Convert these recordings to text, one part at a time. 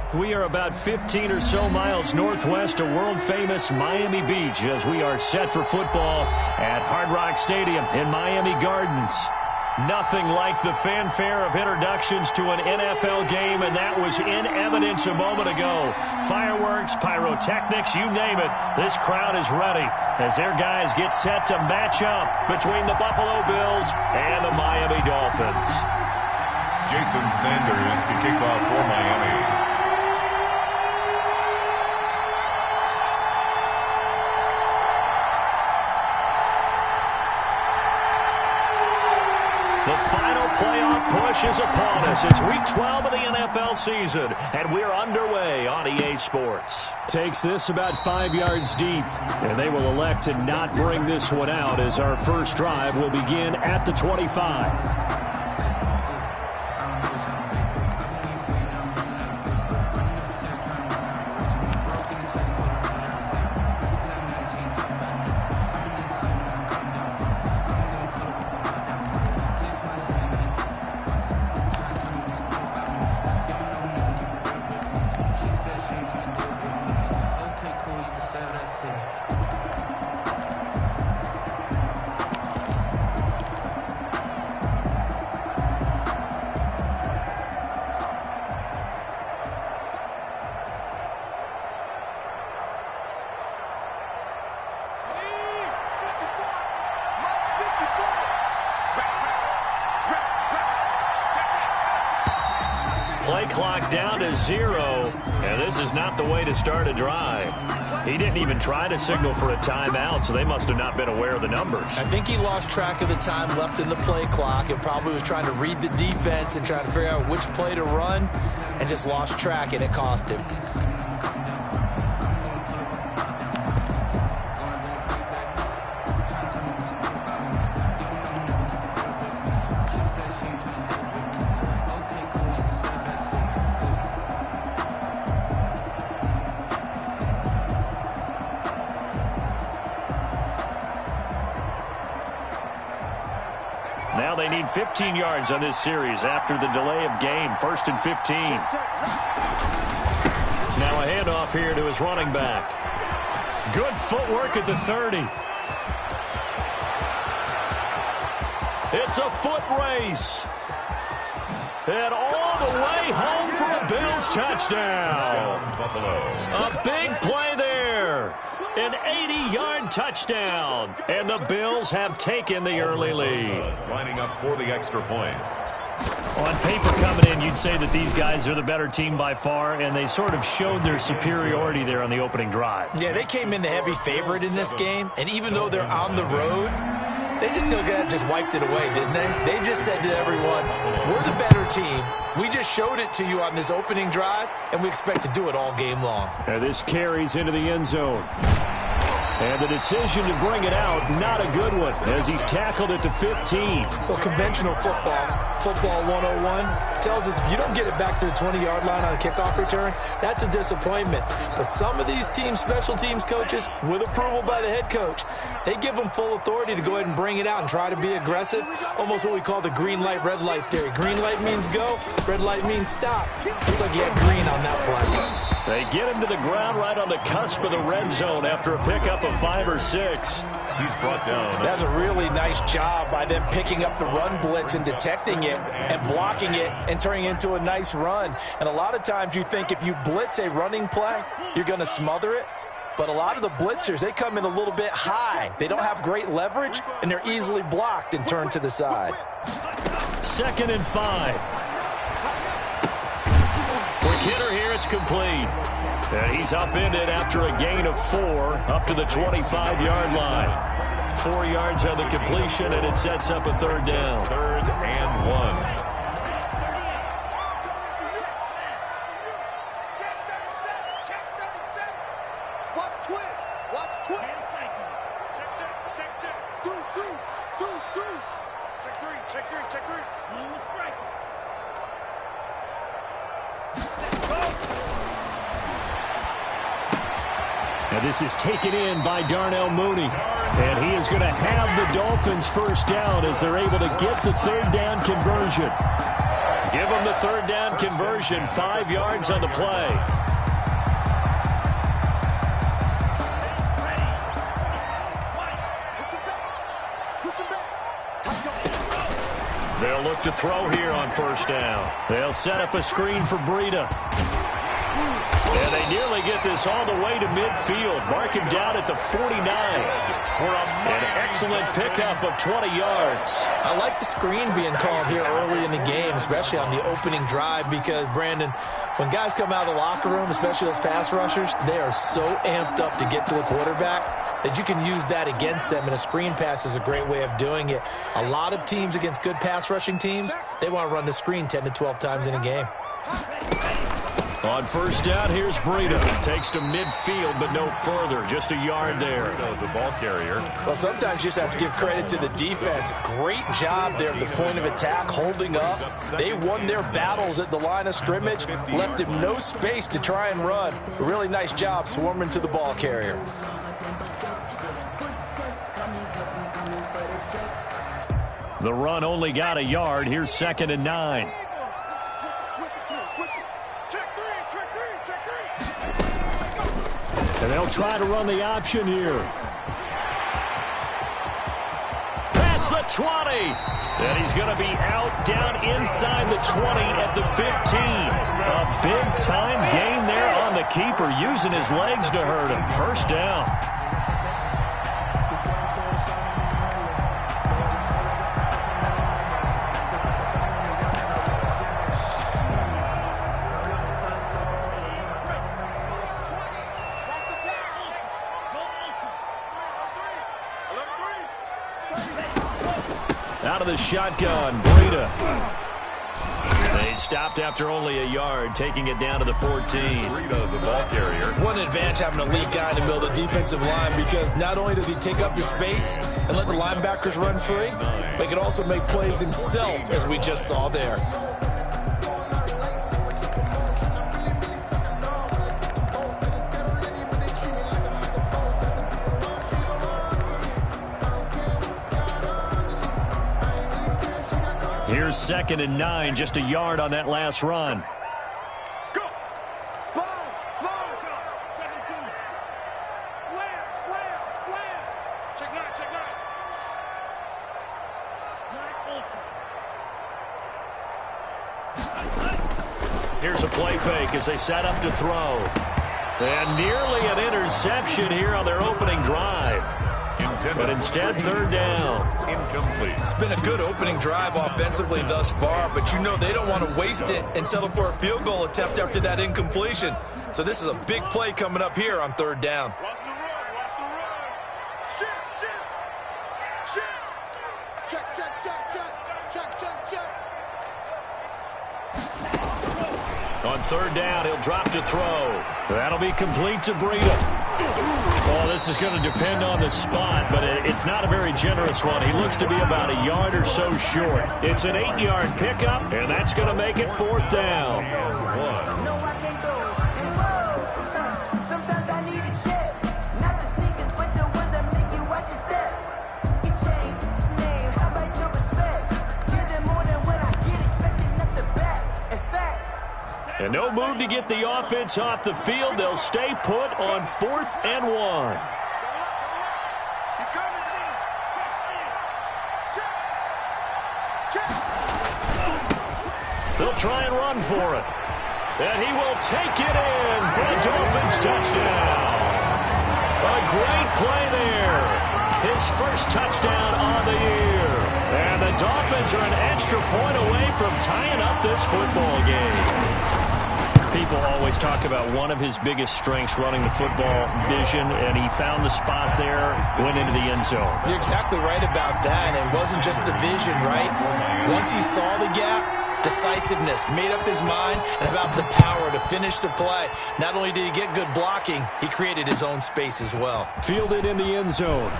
We are about 15 or so miles northwest of world-famous Miami Beach as we are set for football at Hard Rock Stadium in Miami Gardens. Nothing like the fanfare of introductions to an NFL game, and that was in evidence a moment ago. Fireworks, pyrotechnics, you name it. This crowd is ready as their guys get set to match up between the Buffalo Bills and the Miami Dolphins. Jason Sanders to kick off for Miami. The final playoff push is upon us. It's week 12 of the NFL season, and we're underway on EA Sports. Takes this about 5 yards deep, and they will elect to not bring this one out as our first drive will begin at the 25. Play clock down to 0, and this is not the way to start a drive. He didn't even try to signal for a timeout, so they must have not been aware of the numbers. I think he lost track of the time left in the play clock and probably was trying to read the defense and trying to figure out which play to run and just lost track, and it cost him. Now they need 15 yards on this series after the delay of game. 1st and 15. Now a handoff here to his running back. Good footwork at the 30. It's a foot race. And all the way home for a Bills touchdown. A big play there. An 80-yard touchdown. And the Bills have taken the early lead. Lining up for the extra point. On paper coming in, you'd say that these guys are the better team by far, and they sort of showed their superiority there on the opening drive. Yeah, they came in the heavy favorite in this game, and even though they're on the road, they just wiped it away, didn't they? They just said to everyone, we're the better team. We just showed it to you on this opening drive, and we expect to do it all game long. And this carries into the end zone. And the decision to bring it out, not a good one, as he's tackled it to 15. Well, conventional football 101, tells us if you don't get it back to the 20-yard line on a kickoff return, that's a disappointment. But some of these special teams coaches, with approval by the head coach, they give them full authority to go ahead and bring it out and try to be aggressive, almost what we call the green light, red light theory. Green light means go, red light means stop. Looks like you had green on that play. They get him to the ground right on the cusp of the red zone after a pickup of 5 or 6. He's brought down. That's a really nice job by them picking up the run blitz and detecting it and blocking it and turning it into a nice run. And a lot of times you think if you blitz a running play, you're going to smother it. But a lot of the blitzers, they come in a little bit high. They don't have great leverage, and they're easily blocked and turned to the side. 2nd and 5. For Kidder here, it's complete. And he's upended after a gain of 4 up to the 25-yard line. 4 yards on the completion, and it sets up a 3rd down. 3rd and 1. And this is taken in by Darnell Mooney. And he is going to have the Dolphins first down as they're able to get the 3rd down conversion. Give them the third down conversion, 5 yards on the play. They'll look to throw here on first down. They'll set up a screen for Breida. And they nearly get this all the way to midfield. Mark him down at the 49. An excellent pickup of 20 yards. I like the screen being called here early in the game, especially on the opening drive, because, Brandon, when guys come out of the locker room, especially those pass rushers, they are so amped up to get to the quarterback that you can use that against them, and a screen pass is a great way of doing it. A lot of teams against good pass rushing teams, they want to run the screen 10 to 12 times in a game. On first down, here's Breida. Takes to midfield, but no further. Just a yard there. The ball carrier. Well, sometimes you just have to give credit to the defense. Great job there at the point of attack, holding up. They won their battles at the line of scrimmage, left him no space to try and run. A really nice job swarming to the ball carrier. The run only got a yard. Here's 2nd and 9. And they'll try to run the option here. Past the 20. And he's going to be out down inside the 20 at the 15. A big-time gain there on the keeper, using his legs to hurt him. First down. Out of the shotgun, Breida. They stopped after only a yard, taking it down to the 14. Breida, the ball carrier. What an advantage having a lead guy in the middle of the defensive line, because not only does he take up the space and let the linebackers run free, but he can also make plays himself, as we just saw there. Here's 2nd and 9, just a yard on that last run. Go! Sponge! 17. Slam! Check 9. Here's a play fake as they set up to throw. And nearly an interception here on their opening drive. But instead, 3rd down. Incomplete. It's been a good opening drive offensively thus far, but you know they don't want to waste it and settle for a field goal attempt after that incompletion. So this is a big play coming up here on 3rd down. Watch the run. Check. On 3rd down, he'll drop to throw. That'll be complete to Breida. Oh, this is going to depend on the spot, but it's not a very generous one. He looks to be about a yard or so short. It's an 8-yard pickup, and that's going to make it 4th down. Sometimes I need a check. Not the sneakers, but the ones that make you watch your step. Get changed, name, how about your respect? Give them more than what I get, expecting up the back. In fact, and no move to get the offense off the field. They'll stay put on 4th and 1. They'll try and run for it. And he will take it in for a Dolphins touchdown. A great play there. His first touchdown on the year. And the Dolphins are an extra point away from tying up this football game. People always talk about one of his biggest strengths, running the football, vision, and he found the spot there, went into the end zone. You're exactly right about that. It wasn't just the vision, right? Once he saw the gap, decisiveness, made up his mind, and about the power to finish the play. Not only did he get good blocking, he created his own space as well. Fielded in the end zone.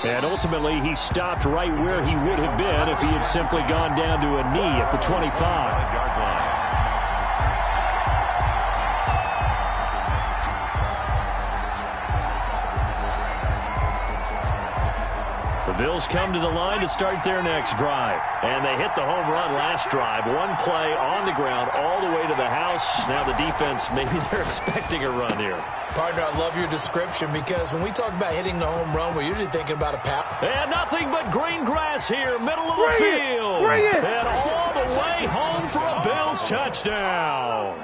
And ultimately, he stopped right where he would have been if he had simply gone down to a knee at the 25. So Bills come to the line to start their next drive. And they hit the home run last drive. One play on the ground all the way to the house. Now the defense, maybe they're expecting a run here. Partner, I love your description because when we talk about hitting the home run, we're usually thinking about a pat. And nothing but green grass here, middle of the field. Bring it! And all the way home for a Bills touchdown.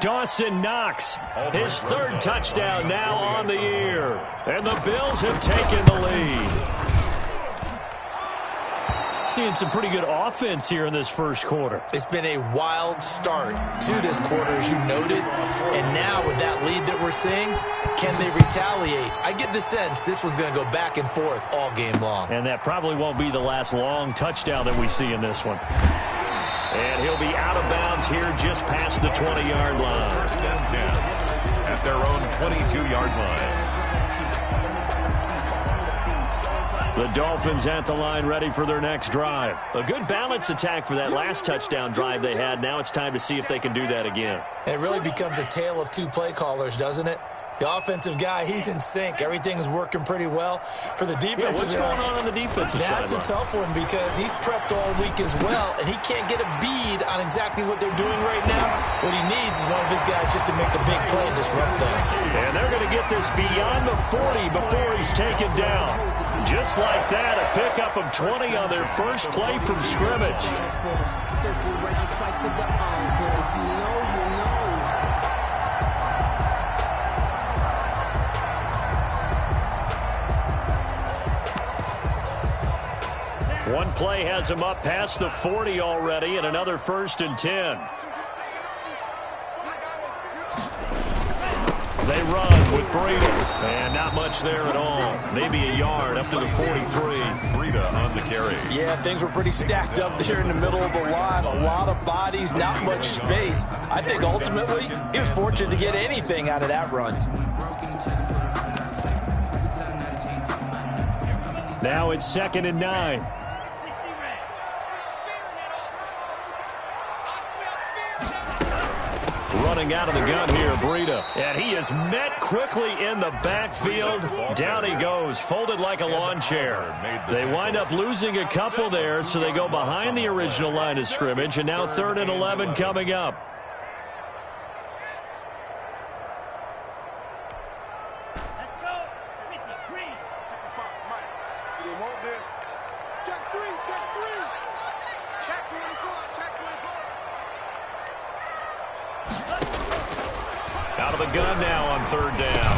Dawson Knox, his third touchdown now on the year. And the Bills have taken the lead. Seeing some pretty good offense here in this first quarter. It's been a wild start to this quarter, as you noted. And now with that lead that we're seeing, can they retaliate? I get the sense this one's going to go back and forth all game long. And that probably won't be the last long touchdown that we see in this one. And he'll be out of bounds here just past the 20-yard line. First and 10 at their own 22-yard line. The Dolphins at the line ready for their next drive. A good balance attack for that last touchdown drive they had. Now it's time to see if they can do that again. It really becomes a tale of two play callers, doesn't it? The offensive guy, he's in sync. Everything's working pretty well. For the defensive what's going on the defensive side? That's a tough one because he's prepped all week as well, and he can't get a bead on exactly what they're doing right now. What he needs is one of his guys just to make a big play and disrupt things. And they're going to get this beyond the 40 before he's taken down. Just like that, a pickup of 20 on their first play from scrimmage. One play has him up past the 40 already, and another 1st and 10. They run with Brady, and not much there at all. Maybe a yard up to the 43. Breida on the carry. Yeah, things were pretty stacked up there in the middle of the line. A lot of bodies, not much space. I think ultimately he was fortunate to get anything out of that run. Now it's 2nd and 9. Running out of the gun here, Breida. And he is met quickly in the backfield. Down he goes, folded like a lawn chair. They wind up losing a couple there, so they go behind the original line of scrimmage, and now 3rd and 11 coming up. Let's go. 53. You want this? Check 3, check 3. Check 24, check 24. Out of the gun now on 3rd down.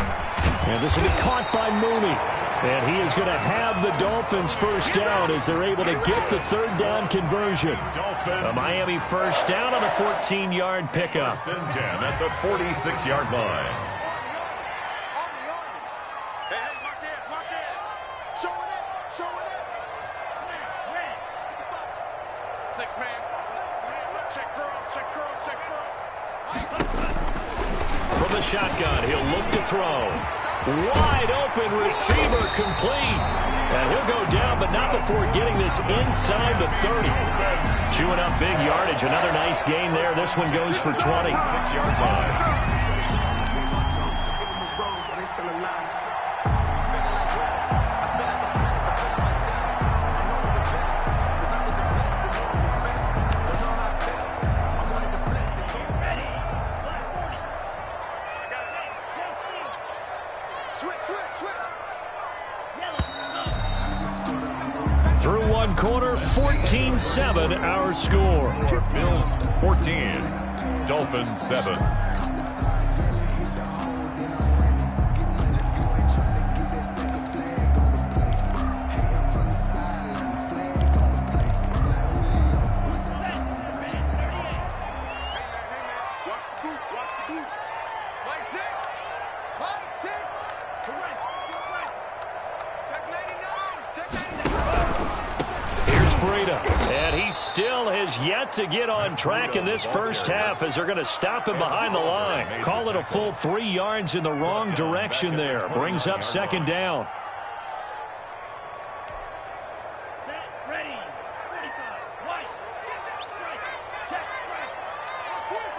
And this will be caught by Mooney. And he is going to have the Dolphins first down as they're able to get the 3rd down conversion. A Miami first down on the 14-yard pickup. 1st and 10 at the 46-yard line. Hey, march in, march in. Show it up. 6 man. Check curls, check curls, check curls. From the shotgun, he'll look to throw. Wide open receiver complete. And he'll go down, but not before getting this inside the 30. Chewing up big yardage. Another nice gain there. This one goes for 20. 6-yard line. Through one quarter, 14-7 our score. Bills 14, Dolphins 7. And he still has yet to get on track in this first half as they're going to stop him behind the line. Call it a full 3 yards in the wrong direction there. Brings up 2nd down. Set, ready. 45. White. Strike. Check, strike. Quick.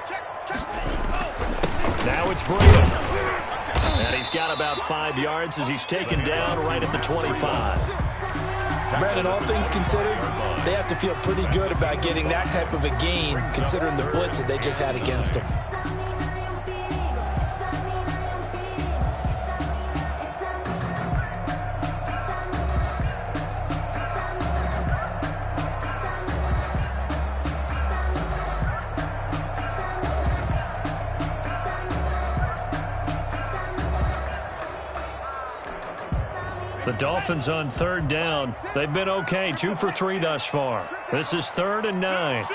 Check, check. Now it's It's Breeden. And he's got about 5 yards as he's taken down right at the 25. Brandon, all things considered, they have to feel pretty good about getting that type of a gain, considering the blitz that they just had against them. The Dolphins on 3rd down. They've been okay, 2 for 3 thus far. This is 3rd and 9.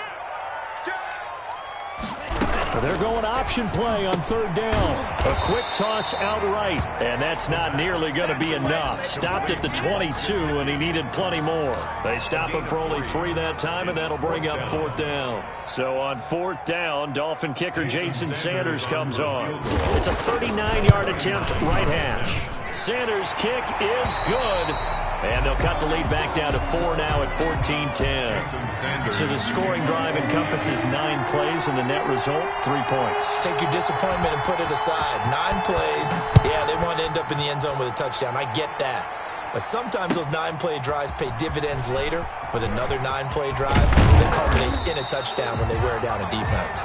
They're going option play on 3rd down. A quick toss outright, and that's not nearly going to be enough. Stopped at the 22, and he needed plenty more. They stop him for only 3 that time, and that'll bring up 4th down. So on 4th down, Dolphin kicker Jason Sanders comes on. It's a 39-yard attempt right hash. Sanders' kick is good. And they'll cut the lead back down to 4 now at 14-10. So the scoring drive encompasses 9 plays, and the net result, 3 points. Take your disappointment and put it aside. 9 plays. Yeah, they want to end up in the end zone with a touchdown. I get that. But sometimes those 9-play drives pay dividends later with another 9-play drive that culminates in a touchdown when they wear down a defense.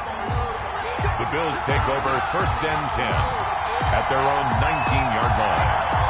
The Bills take over 1st and 10 at their own 19-yard line.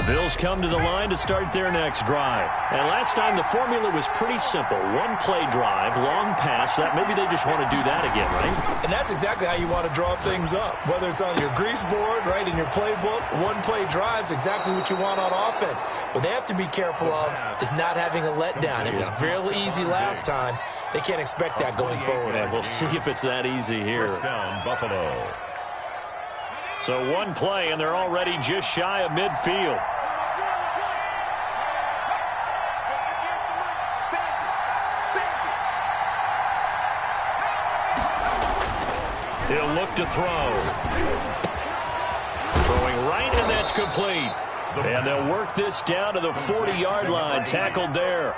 Bills come to the line to start their next drive. And last time the formula was pretty simple. 1-play drive, long pass. That maybe they just want to do that again, right? And that's exactly how you want to draw things up. Whether it's on your grease board, right, in your playbook, 1-play drive's exactly what you want on offense. What they have to be careful of is not having a letdown. It was real easy last time. They can't expect that going forward. And we'll see if it's that easy here. First down, Buffalo. So 1 play, and they're already just shy of midfield. He'll look to throw. Throwing right, and that's complete. And they'll work this down to the 40-yard line. Tackled there.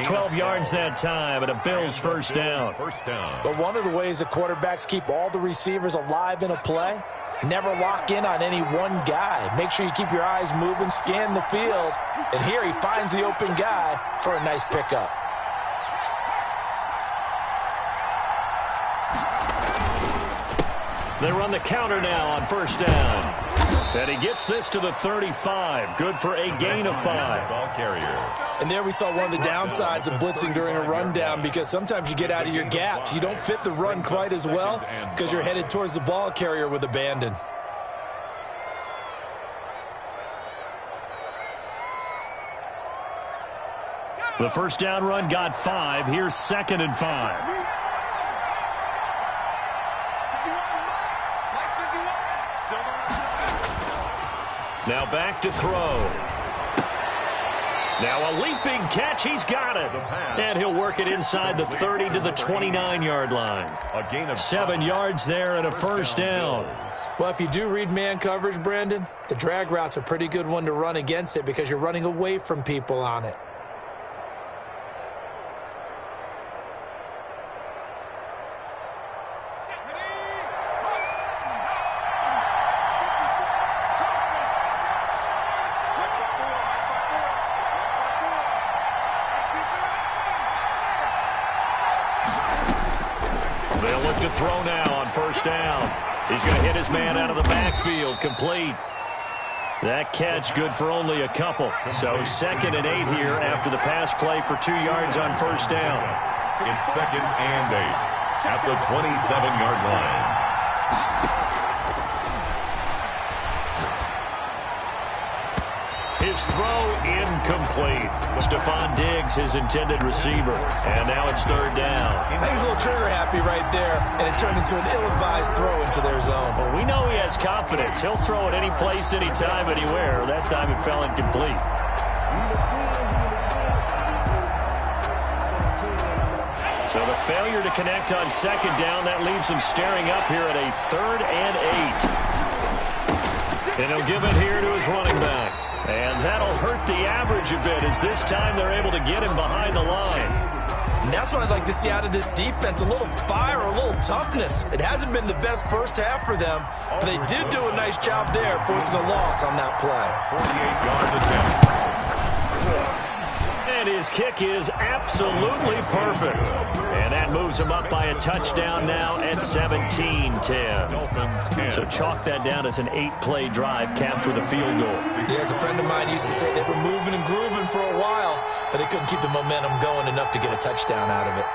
12 yards that time, and a Bills first down. But one of the ways the quarterbacks keep all the receivers alive in a play, never lock in on any one guy. Make sure you keep your eyes moving, scan the field. And here he finds the open guy for a nice pickup. They run the counter now on first down. And he gets this to the 35. Good for a gain of 5. Ball carrier. And there we saw one of the downsides of blitzing during a rundown, because sometimes you get out of your gaps. You don't fit the run quite as well because you're headed towards the ball carrier with abandon. The first down run got 5. Here's 2nd and 5. Now back to throw. Now a leaping catch. He's got it. And he'll work it inside the 30 to the 29-yard line. A gain of 7 yards there and a first down. Well, if you do read man coverage, Brandon, the drag route's a pretty good one to run against it because you're running away from people on it. They'll look to throw now on first down. He's going to hit his man out of the backfield. Complete. That catch good for only a couple. So 2nd and 8 here after the pass play for 2 yards on first down. It's 2nd and 8 at the 27-yard line. His throw incomplete. Stephon Diggs, his intended receiver. And now it's 3rd down. I think he's a little trigger happy right there, and it turned into an ill-advised throw into their zone. Well, we know he has confidence. He'll throw it any place, anytime, anywhere. That time it fell incomplete. So the failure to connect on second down, that leaves him staring up here at a 3rd and 8. And he'll give it here to his running back. And that'll hurt the average a bit as this time they're able to get him behind the line. And that's what I'd like to see out of this defense, a little fire, a little toughness. It hasn't been the best first half for them, but they did do a nice job there forcing a loss on that play. 48-yard attempt. And his kick is absolutely perfect. And that moves him up by a touchdown now at 17-10. So chalk that down as an 8-play drive capped with a field goal. Yeah, as a friend of mine used to say, they were moving and grooving for a while, but they couldn't keep the momentum going enough to get a touchdown out of it.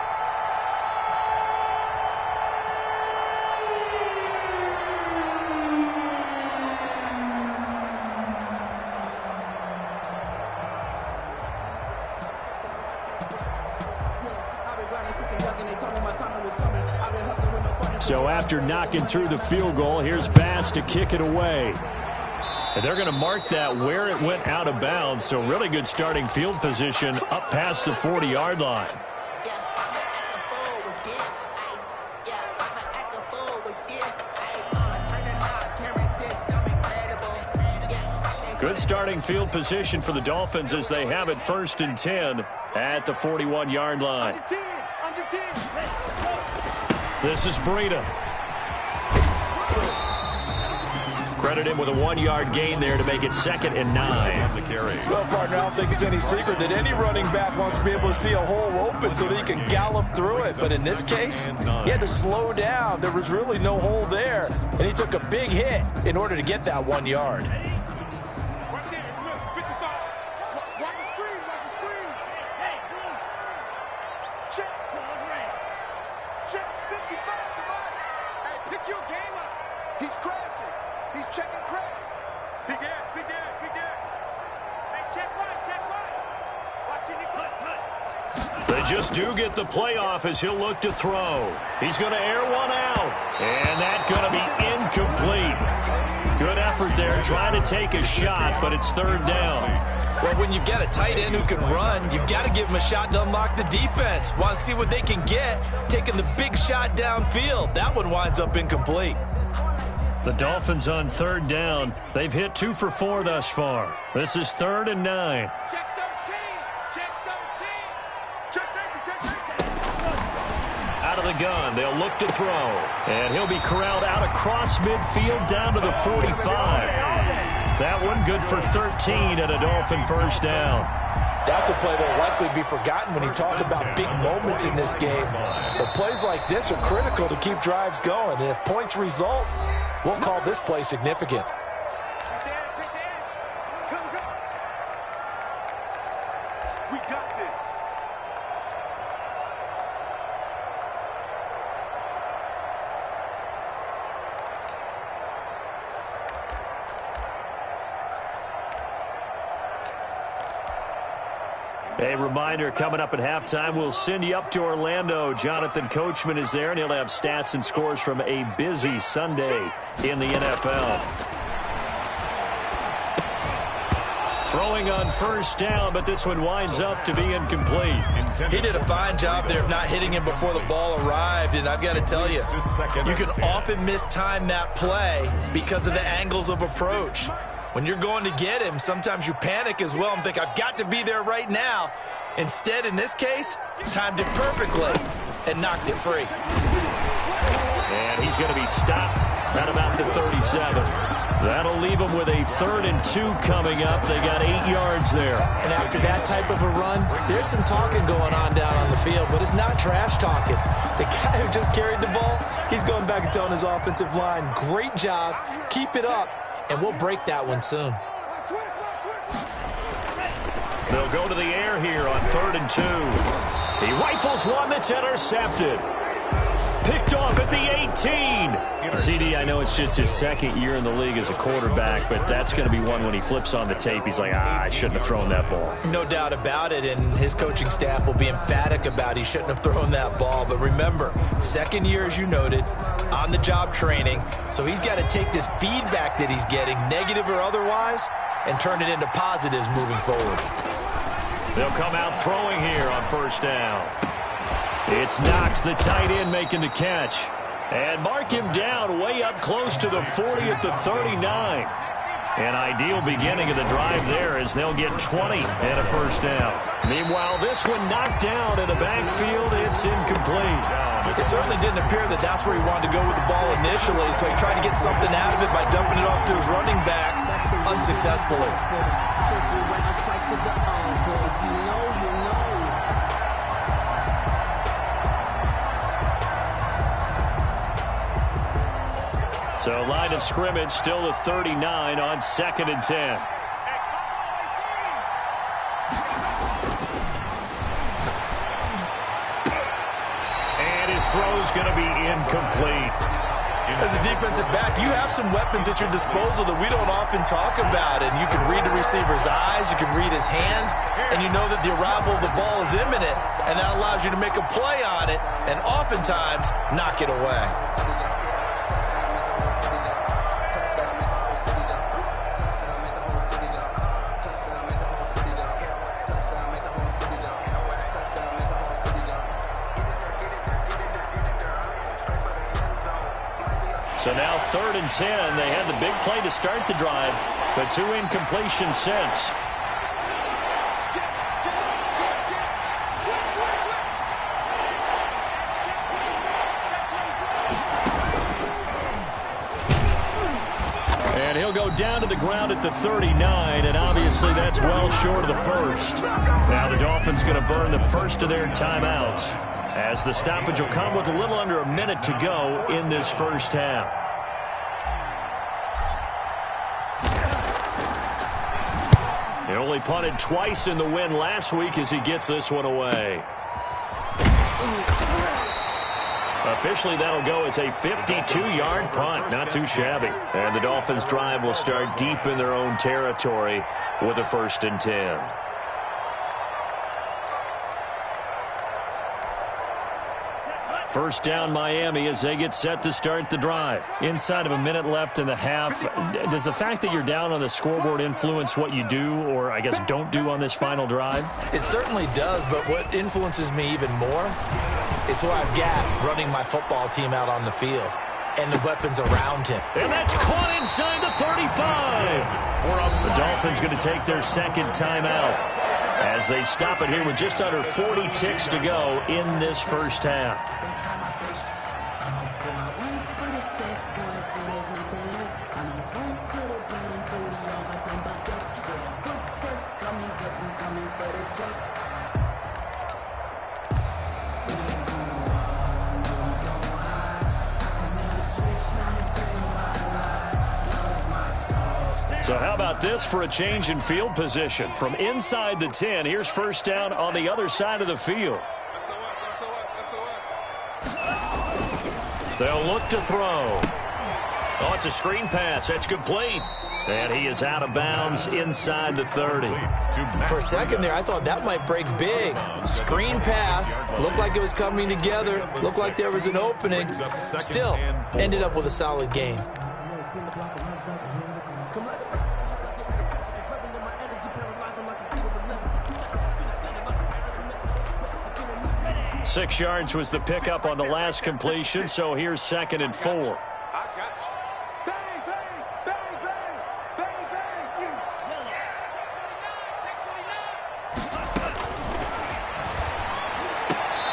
So after knocking through the field goal, here's Bass to kick it away. And they're going to mark that where it went out of bounds. So really good starting field position up past the 40-yard line. Good starting field position for the Dolphins as they have it 1st and 10 at the 41-yard line. This is Breida. Credit him with a 1-yard gain there to make it 2nd and 9. Well, partner, I don't think it's any secret that any running back wants to be able to see a hole open so that he can gallop through it. But in this case, he had to slow down. There was really no hole there, and he took a big hit in order to get that 1 yard. They just do get the playoff as he'll look to throw. He's going to air one out. And that's going to be incomplete. Good effort there trying to take a shot, but it's 3rd down. Well, when you've got a tight end who can run, you've got to give him a shot to unlock the defense. Want to see what they can get, taking the big shot downfield. That one winds up incomplete. The Dolphins on 3rd down. They've hit 2 for 4 thus far. This is 3rd and 9. Out of the gun, they'll look to throw. And he'll be corralled out across midfield down to the 45. That one good for 13 at a Dolphin 1st down. That's a play that will likely be forgotten when you talk about big moments in this game. But plays like this are critical to keep drives going. And if points result, we'll call this play significant. We got this. A reminder, coming up at halftime, we'll send you up to Orlando. Jonathan Coachman is there, and he'll have stats and scores from a busy Sunday in the NFL. Throwing on 1st down, but this one winds up to be incomplete. He did a fine job there of not hitting him before the ball arrived, and I've got to tell you, you can often mistime that play because of the angles of approach. When you're going to get him, sometimes you panic as well and think, I've got to be there right now. Instead, in this case, timed it perfectly and knocked it free. And he's going to be stopped at about the 37. That'll leave him with a 3rd and 2 coming up. They got 8 yards there. And after that type of a run, there's some talking going on down on the field, but it's not trash talking. The guy who just carried the ball, he's going back and telling his offensive line, great job, keep it up. And we'll break that one soon. They'll go to the air here on 3rd and 2. He rifles one that's intercepted. Picked off at the 18. CD, I know it's just his 2nd year in the league as a quarterback, but that's going to be one when he flips on the tape. He's like, I shouldn't have thrown that ball. No doubt about it, and his coaching staff will be emphatic about he shouldn't have thrown that ball. But remember, 2nd year, as you noted, on-the-job training, so he's got to take this feedback that he's getting, negative or otherwise, and turn it into positives moving forward. They'll come out throwing here on 1st down. It's Knox, the tight end, making the catch. And mark him down way up close to the 40 at the 39. An ideal beginning of the drive there as they'll get 20 and a first down. Meanwhile, this one knocked down in the backfield. It's incomplete. It certainly didn't appear that that's where he wanted to go with the ball initially, so he tried to get something out of it by dumping it off to his running back unsuccessfully. So line of scrimmage still the 39 on 2nd and 10. And his throw's going to be incomplete. As a defensive back, you have some weapons at your disposal that we don't often talk about. And you can read the receiver's eyes, you can read his hands, and you know that the arrival of the ball is imminent, and that allows you to make a play on it and oftentimes knock it away. So now 3rd and 10. They had the big play to start the drive, but 2 incompletions since. And he'll go down to the ground at the 39, and obviously that's well short of the first. Now the Dolphins going to burn the first of their timeouts, as the stoppage will come with a little under a minute to go in this first half. He only punted twice in the win last week as he gets this one away. Officially, that'll go as a 52-yard punt. Not too shabby. And the Dolphins' drive will start deep in their own territory with a 1st and 10. First down, Miami, as they get set to start the drive. Inside of a minute left in the half, does the fact that you're down on the scoreboard influence what you do, or I guess don't do on this final drive? It certainly does, but what influences me even more is who I've got running my football team out on the field and the weapons around him. And that's caught inside the 35. The Dolphins going to take their 2nd timeout as they stop it here with just under 40 ticks to go in this first half. So how about this for a change in field position? From inside the 10, here's first down on the other side of the field. They'll look to throw. Oh, it's a screen pass. That's complete. And he is out of bounds inside the 30. For a second there, I thought that might break big. Screen pass. Looked like it was coming together. Looked like there was an opening. Still, ended up with a solid gain. 6 yards was the pickup on the last completion, so here's 2nd and 4.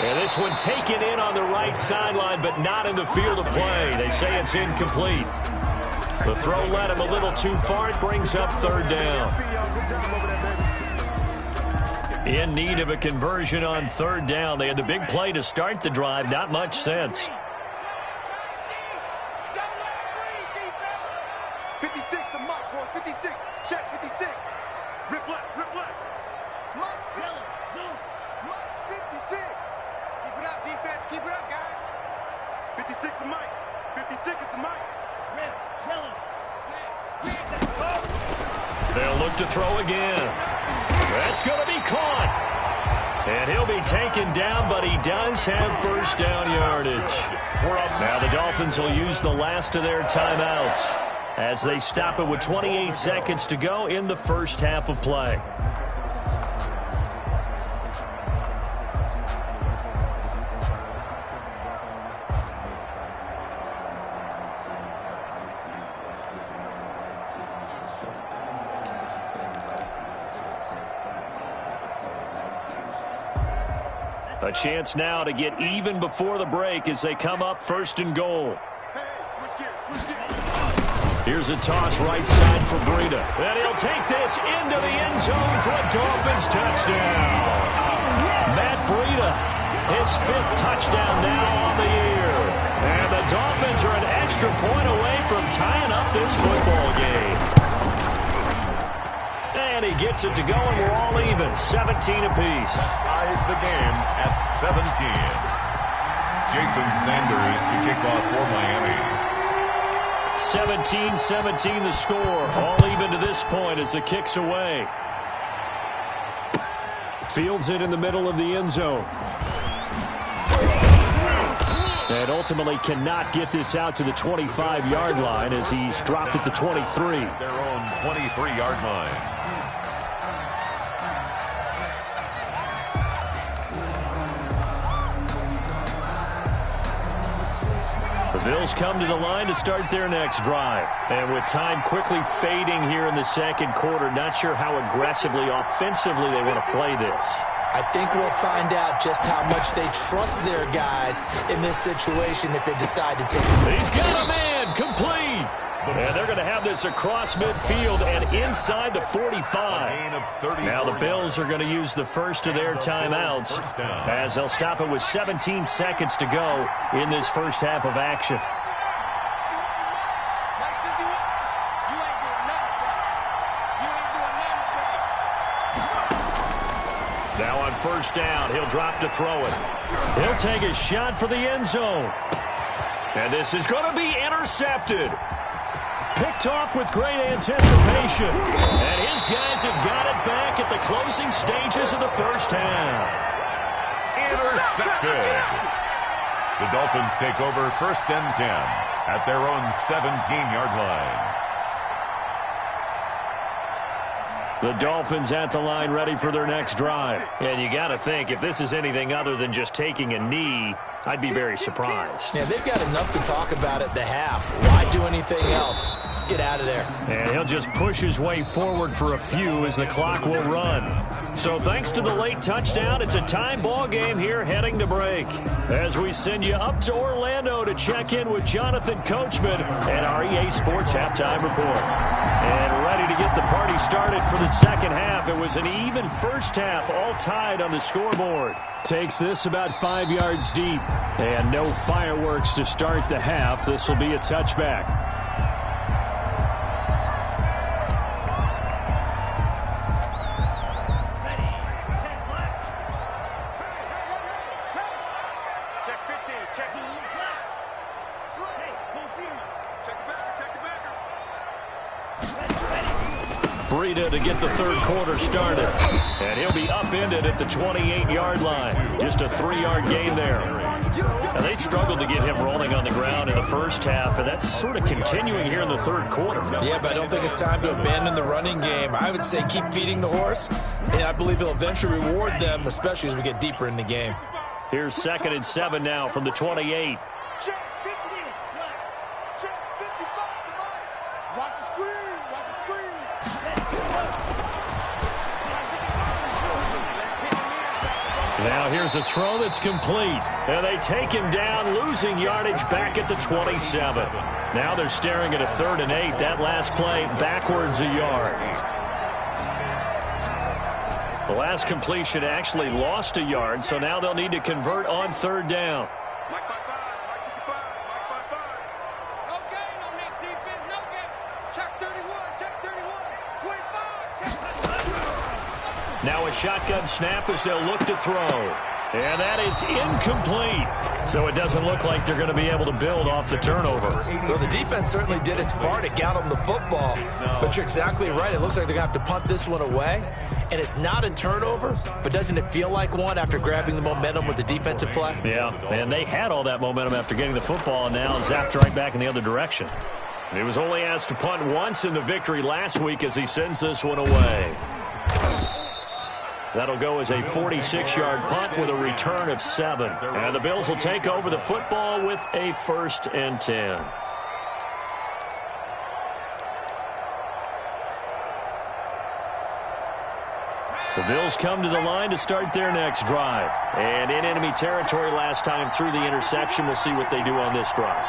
And this one taken in on the right sideline, but not in the field of play. They say it's incomplete. The throw led him a little too far. It brings up 3rd down. In need of a conversion on 3rd down. They had the big play to start the drive. Not much sense. 56, the mark, boys. 56. Check 56. Rip left, rip left. Mark's 56. Keep it up, defense. Keep it up, guys. 56 the mic. 56 is the mic. Red, yellow. They'll look to throw again. That's going to be caught. And he'll be taken down, but he does have first down yardage. Now the Dolphins will use the last of their timeouts as they stop it with 28 seconds to go in the first half of play. A chance now to get even before the break as they come up 1st and goal. Hey, switch gears, switch gears. Here's a toss right side for Breida. And he'll take this into the end zone for a Dolphins touchdown. Matt Breida, his 5th touchdown now on the year. And the Dolphins are an extra point away from tying up this football game. And he gets it to go, and we're all even, 17 apiece. Ties the game at 17. Jason Sanders to kick off for Miami. 17-17 the score. All even to this point as the kick's away. Fields it in the middle of the end zone. And ultimately cannot get this out to the 25-yard line as he's dropped at the 23. Their own 23-yard line. The Bills come to the line to start their next drive. And with time quickly fading here in the second quarter, not sure how aggressively, offensively they want to play this. I think we'll find out just how much they trust their guys in this situation if they decide to take it. He's got a man, complete. And they're going to have this across midfield and inside the 45. Now the Bills are going to use the first of their timeouts as they'll stop it with 17 seconds to go in this first half of action. Now on first down, he'll drop to throw it. He'll take a shot for the end zone. And this is going to be intercepted. Picked off with great anticipation. And his guys have got it back at the closing stages of the first half. Intercepted. The Dolphins take over 1st and 10 at their own 17-yard line. The Dolphins at the line ready for their next drive. And you got to think, if this is anything other than just taking a knee, I'd be very surprised. Yeah, they've got enough to talk about at the half. Why do anything else? Just get out of there. And he'll just push his way forward for a few as the clock will run. So thanks to the late touchdown, it's a time ball game here heading to break. As we send you up to Orlando to check in with Jonathan Coachman and our EA Sports Halftime Report. And ready to get the party started for the second half. It was an even first half, all tied on the scoreboard. Takes this about 5 yards deep. And no fireworks to start the half. This will be a touchback. Check 15, check. Check the backer, check the backer. Breida to get the third quarter started. And he'll be upended at the 28-yard line. Just a 3-yard gain there. And they struggled to get him rolling on the ground in the first half, and that's sort of continuing here in the third quarter. Yeah, but I don't think it's time to abandon the running game. I would say keep feeding the horse, and I believe he'll eventually reward them, especially as we get deeper in the game. Here's 2nd and 7 now from the 28. Check 50. Check 55. Watch the screen, watch the screen. Now here's a throw that's complete. And they take him down, losing yardage back at the 27. Now they're staring at a 3rd and 8. That last play backwards a yard. The last completion actually lost a yard, so now they'll need to convert on 3rd down. Mike 55, Mike 55, Mike 55. No gain on this defense, no gain. Check 31, 25, check. Now a shotgun snap as they'll look to throw. And that is incomplete. So it doesn't look like they're going to be able to build off the turnover. Well, the defense certainly did its part. It got them the football. But you're exactly right. It looks like they're going to have to punt this one away. And it's not a turnover, but doesn't it feel like one after grabbing the momentum with the defensive play? Yeah, and they had all that momentum after getting the football and now zapped right back in the other direction. And he was only asked to punt once in the victory last week as he sends this one away. That'll go as a 46-yard punt with a return of 7. And the Bills will take over the football with a 1st and 10. The The Bills come to the line to start their next drive. And in enemy territory last time through the interception. We'll see what they do on this drive.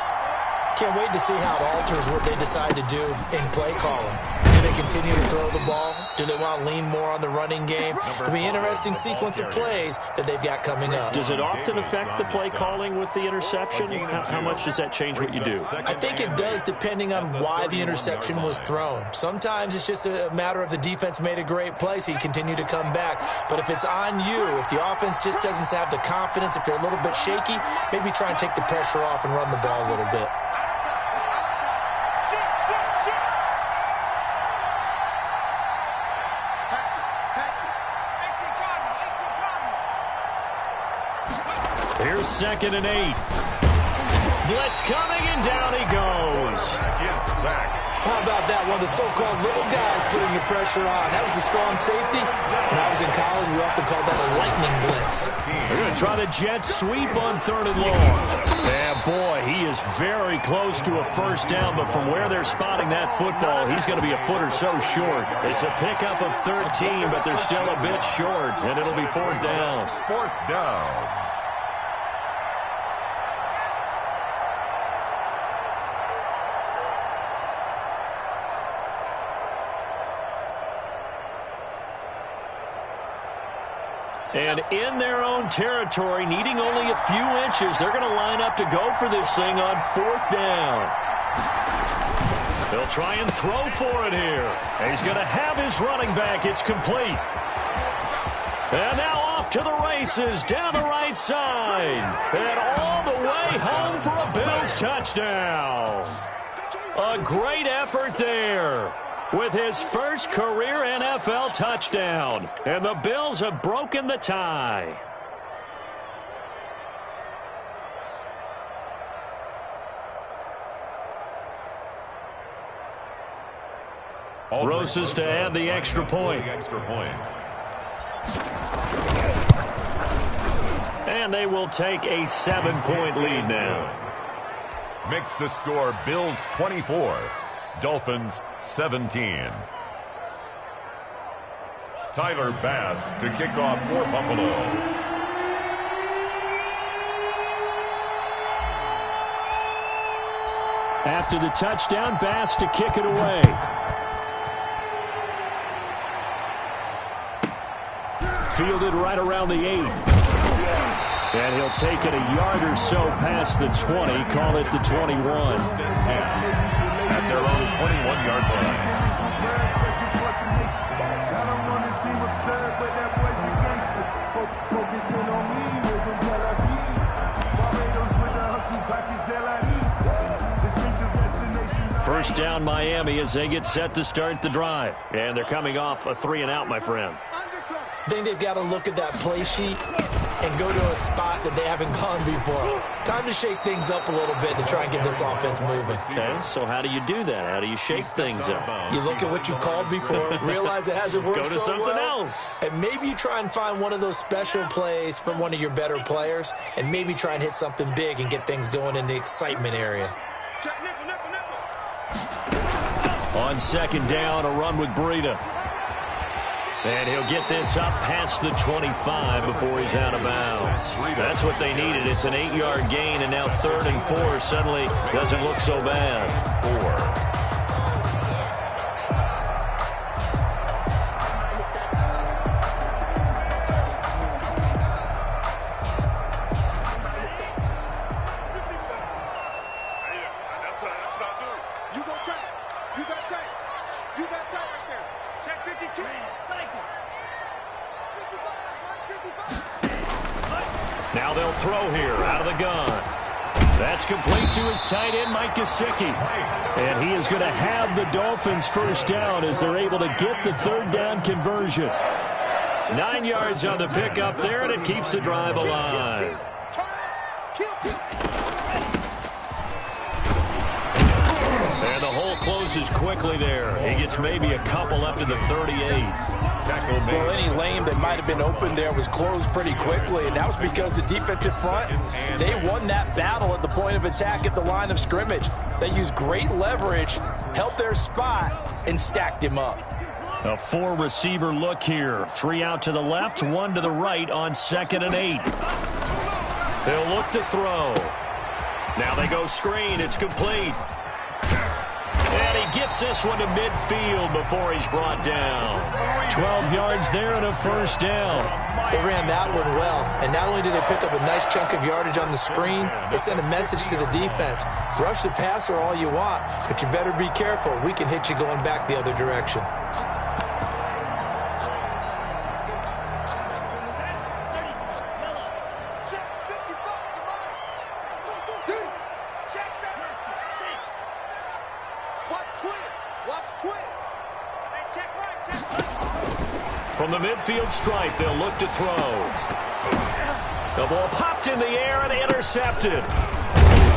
Can't wait to see how it alters what they decide to do in play calling. Do they continue to throw the ball? Do they want to lean more on the running game? It'll be an interesting sequence of plays that they've got coming up. Does it often affect the play calling with the interception? How much does that change what you do? I think it does, depending on why the interception was thrown. Sometimes it's just a matter of the defense made a great play, so you continue to come back. But if it's on you, if the offense just doesn't have the confidence, if they're a little bit shaky, maybe try and take the pressure off and run the ball a little bit. Here's 2nd and 8. Blitz coming, and down he goes. How about that? One of the so-called little guys putting the pressure on. That was the strong safety. When I was in college, we often called that a lightning blitz. They're going to try the jet sweep on 3rd and long. Yeah, boy, he is very close to a first down, but from where they're spotting that football, he's going to be a foot or so short. It's a pickup of 13, but they're still a bit short, and it'll be 4th down. 4th down. And in their own territory, needing only a few inches, they're going to line up to go for this thing on 4th down. They'll try and throw for it here. And he's going to have his running back. It's complete. And now off to the races down the right side. And all the way home for a Bills touchdown. A great effort there, with his first career NFL touchdown. And the Bills have broken the tie. Roses to add the extra point. And they will take a 7-point lead now. Makes the score Bills 24. Dolphins 17. Tyler Bass to kick off for Buffalo. After the touchdown, Bass to kick it away. Fielded right around the 8. And he'll take it a yard or so past the 20, call it the 21. At their own 21-yard line. First down, Miami, as they get set to start the drive. And they're coming off a 3-and-out, my friend. I think they've got to look at that play sheet and go to a spot that they haven't gone before. Time to shake things up a little bit to try and get this offense moving. Okay, so how do you do that? How do you shake things up? You look at what you called before, realize it hasn't worked Go to so something well, else. and maybe you try and find one of those special plays from one of your better players, and maybe try and hit something big and get things going in the excitement area. On 2nd down, a run with Breida. And he'll get this up past the 25 before he's out of bounds. That's what they needed. It's an 8-yard gain, and now 3rd and 4 suddenly doesn't look so bad. 4. Now they'll throw here out of the gun. That's complete to his tight end, Mike Gesicki. And he is going to have the Dolphins first down as they're able to get the 3rd down conversion. 9 yards on the pickup there, and it keeps the drive alive. And the hole closes quickly there. He gets maybe a couple up to the 38. Well, any lane that might have been open there was closed pretty quickly, and that was because the defensive front, they won that battle at the point of attack at the line of scrimmage. They used great leverage, held their spot, and stacked him up. A four-receiver look here. 3 out to the left, 1 to the right on 2nd and 8. He'll look to throw. Now they go screen. It's complete. And he gets this one to midfield before he's brought down. 12 yards there and a first down. They ran that one well, and not only did they pick up a nice chunk of yardage on the screen, they sent a message to the defense. Rush the passer all you want, but you better be careful. We can hit you going back the other direction. From the midfield stripe, they'll look to throw. The ball popped in the air and intercepted.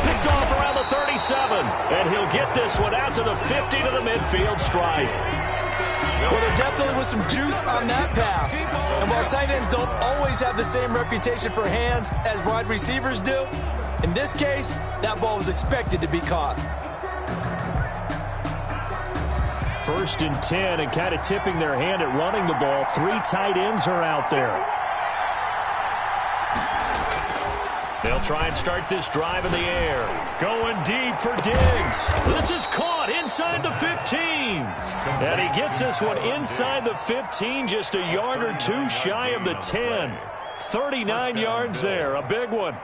Picked off around the 37. And he'll get this one out to the 50 to the midfield stripe. Well, there definitely was some juice on that pass. And while tight ends don't always have the same reputation for hands as wide receivers do, in this case, that ball was expected to be caught. 1st and 10, and kind of tipping their hand at running the ball. 3 tight ends are out there. They'll try and start this drive in the air. Going deep for Diggs. This is caught inside the 15. And he gets this one inside the 15, just a yard or 2 shy of the 10. 39 yards there, a big one.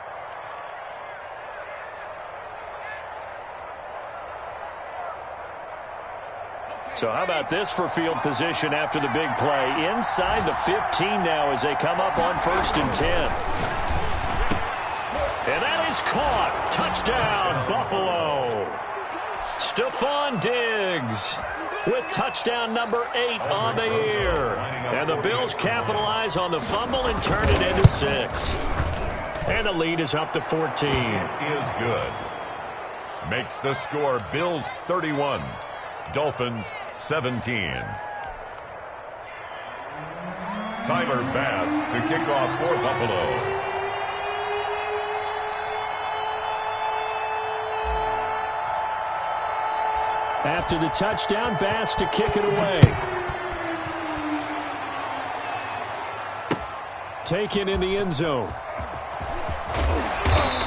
So how about this for field position after the big play? Inside the 15 now as they come up on 1st and 10. And that is caught. Touchdown, Buffalo. Stephon Diggs with touchdown number 8 on the year. And the Bills capitalize on the fumble and turn it into 6. And the lead is up to 14. Is good. Makes the score Bills 31. Dolphins 17. Tyler Bass to kick off for Buffalo. After the touchdown, Bass to kick it away. Taken in the end zone.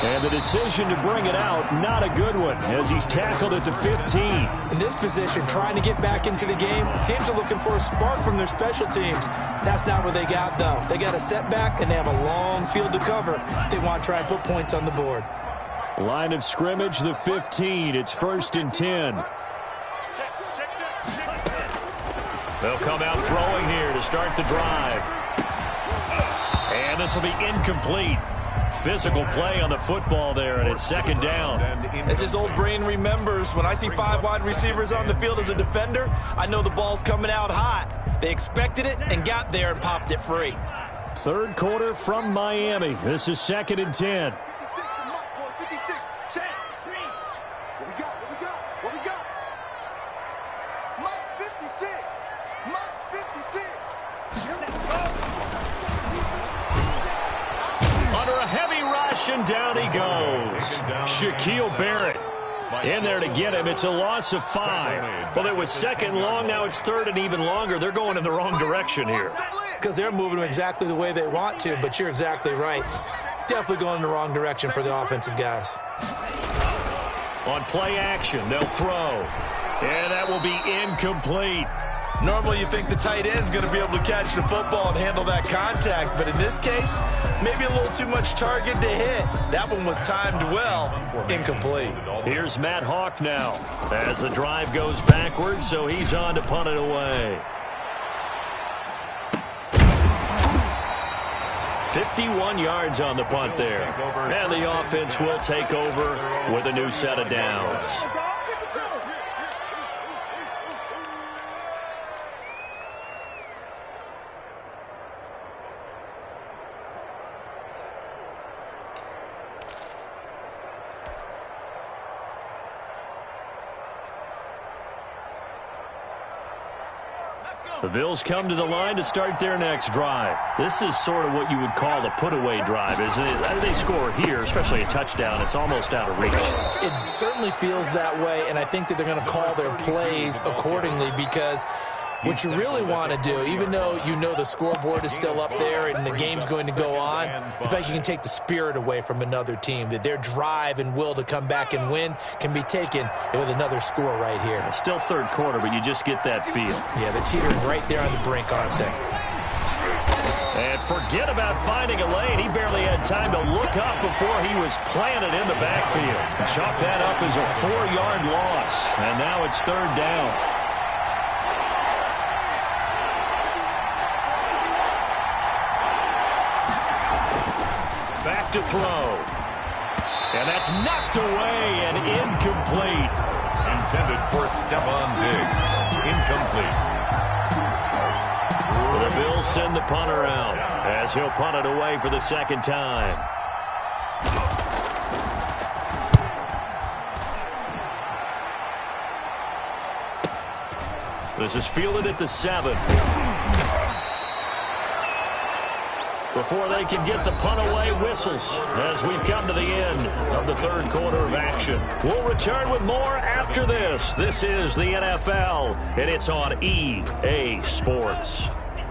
And the decision to bring it out, not a good one, as he's tackled at the 15. In this position, trying to get back into the game, teams are looking for a spark from their special teams. That's not what they got, though. They got a setback, and they have a long field to cover if they want to try and put points on the board. Line of scrimmage, the 15. It's 1st and 10. They'll come out throwing here to start the drive. And this will be incomplete. Physical play on the football there, and it's 2nd down. As his old brain remembers, when I see 5 wide receivers on the field as a defender, I know the ball's coming out hot. They expected it and got there and popped it free. 3rd quarter from Miami. This is 2nd and 10. And down he goes. Shaquille Barrett in there to get him. It's a loss of 5. Well, it was 2nd long. Now it's 3rd and even longer. They're going in the wrong direction here. Because they're moving them exactly the way they want to, but you're exactly right. Definitely going in the wrong direction for the offensive guys. On play action, they'll throw. And that will be incomplete. Normally you think the tight end's going to be able to catch the football and handle that contact, but in this case, maybe a little too much target to hit. That one was timed well, incomplete. Here's Matt Hawk now as the drive goes backwards, so he's on to punt it away. 51 yards on the punt there. And the offense will take over with a new set of downs. The Bills come to the line to start their next drive. This is sort of what you would call a put-away drive, isn't it? They score here, especially a touchdown. It's almost out of reach. It certainly feels that way, and I think that they're going to call their plays accordingly because What you really want to do, even though you know the scoreboard is still up there and the game's going to go on, you think you can take the spirit away from another team, that their drive and will to come back and win can be taken with another score right here. Still third quarter, but you just get that feel. Yeah, they're teetering right there on the brink, aren't they? And forget about finding a lane. He barely had time to look up before he was planted in the backfield. Chalk that up as a 4-yard loss, and now it's third down. Back to throw. And that's knocked away and incomplete. Intended for Stephon Diggs. Incomplete. The Bills send the punter out as he'll punt it away for the second time. This is fielded at the 7. Before they can get the punt away, whistles as we've come to the end of the third quarter of action. We'll return with more after this. This is the NFL, and it's on EA Sports.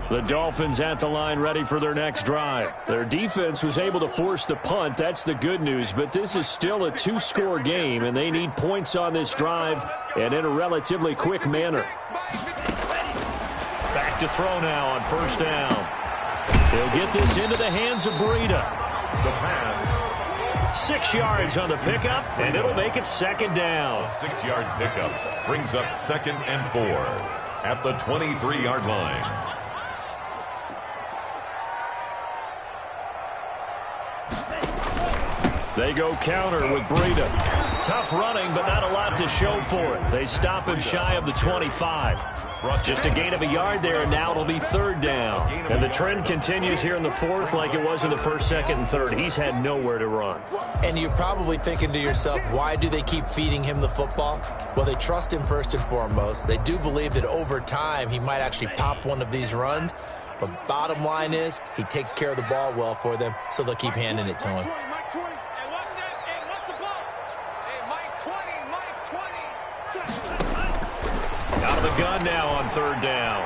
The Dolphins at the line ready for their next drive. Their defense was able to force the punt. That's the good news, but this is still a 2-score game, and they need points on this drive and in a relatively quick manner. Back to throw now on first down. He'll get this into the hands of Breida. The pass. 6 yards on the pickup, and it'll make it second down. A 6-yard pickup brings up second and 4 at the 23-yard line. They go counter with Breida. Tough running, but not a lot to show for it. They stop him shy of the 25. Just a gain of a yard there, and now it'll be third down. And the trend continues here in the fourth like it was in the first, second, and third. He's had nowhere to run. And you're probably thinking to yourself, why do they keep feeding him the football? Well, they trust him first and foremost. They do believe that over time he might actually pop one of these runs. But bottom line is he takes care of the ball well for them, so they'll keep handing it to him. Out of the gun now on third down.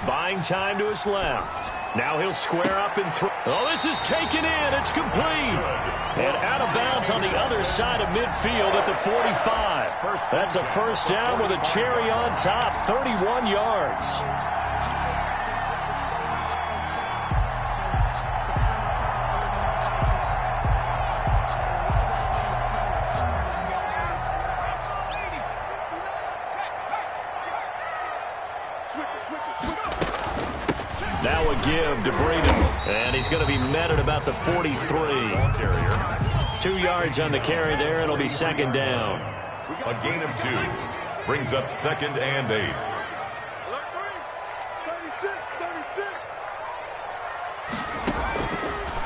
Buying time to his left. Now he'll square up and throw. Oh, this is taken in. It's complete. And out of bounds on the other side of midfield at the 45. That's a first down with a cherry on top, 31 yards. Now a give to Breida, and he's going to be met at about the 43. 2 yards on the carry there, and it'll be second down. A gain of 2 brings up second and 8.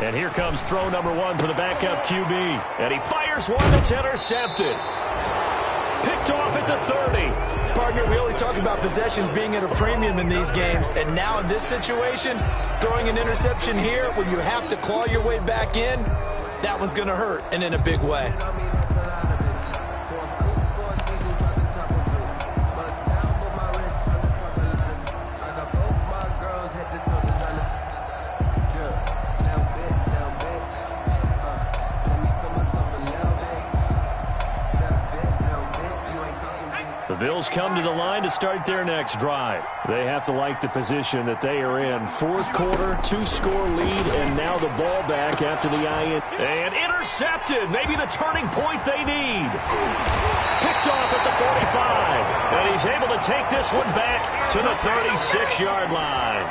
And here comes throw number 1 for the backup QB, and he fires one that's intercepted. Picked off at the 30. Partner, we always talk about possessions being at a premium in these games, and now in this situation, throwing an interception here when you have to claw your way back in, that one's going to hurt, and in a big way. The Bills come to the line to start their next drive. They have to like the position that they are in. Fourth quarter, 2-score lead, and now the ball back after the IN. And intercepted. Maybe the turning point they need. Picked off at the 45. And he's able to take this one back to the 36-yard line.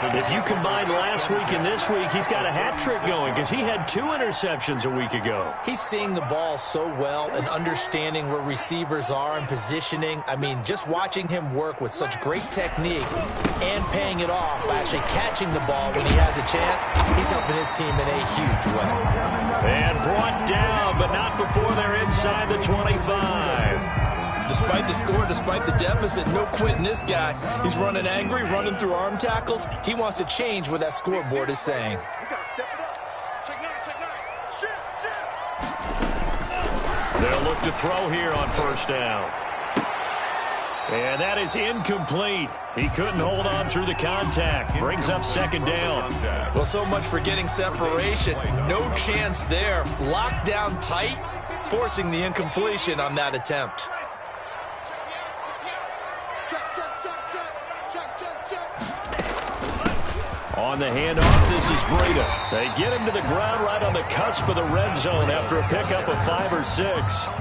If you combine last week and this week, he's got a hat trick going because he had 2 interceptions a week ago. He's seeing the ball so well and understanding where receivers are and positioning. I mean, just watching him work with such great technique and paying it off by actually catching the ball when he has a chance, he's helping his team in a huge way. And brought down, but not before they're inside the 25. Despite the score, despite the deficit, no quitting this guy. He's running angry, running through arm tackles. He wants to change what that scoreboard is saying. They'll look to throw here on first down. And that is incomplete. He couldn't hold on through the contact. Brings up second down. Well, so much for getting separation. No chance there. Locked down tight, forcing the incompletion on that attempt. On the handoff, this is Breida. They get him to the ground right on the cusp of the red zone after a pickup of 5 or 6.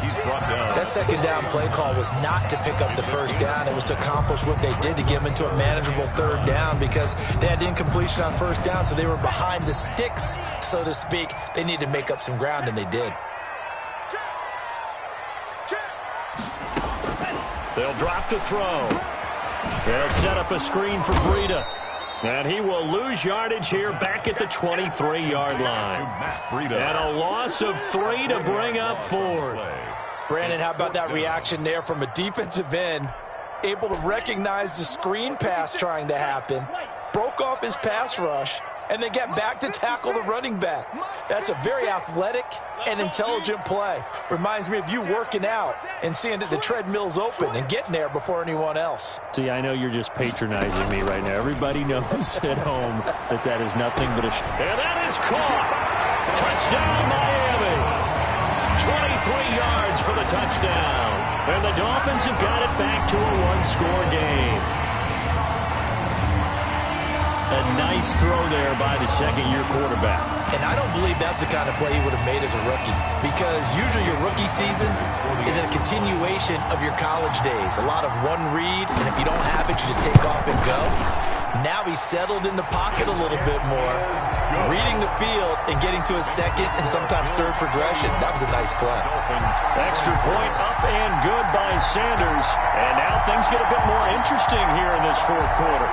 He's brought down. That second down play call was not to pick up the first down. It was to accomplish what they did to get him into a manageable third down because they had incompletion on first down, so they were behind the sticks, so to speak. They needed to make up some ground, and they did. They'll drop the throw. They'll set up a screen for Breida. And he will lose yardage here back at the 23-yard line. And a loss of 3 to bring up 4. Brandon, how about that reaction there from a defensive end? Able to recognize the screen pass trying to happen, broke off his pass rush, and then get back to tackle the running back. That's a very athletic and intelligent play. Reminds me of you working out and seeing that the treadmill's open and getting there before anyone else. See, I know you're just patronizing me right now. Everybody knows at home that that is nothing but a... And that is caught! Touchdown, Miami! 23 yards for the touchdown. And the Dolphins have got it back to a one-score game. A nice throw there by the second-year quarterback. And I don't believe that's the kind of play he would have made as a rookie, because usually your rookie season is a continuation of your college days. A lot of one read, and if you don't have it, you just take off and go. Now he's settled in the pocket a little bit more, reading the field and getting to a second and sometimes third progression. That was a nice play. Extra point up and good by Sanders. And now things get a bit more interesting here in this fourth quarter.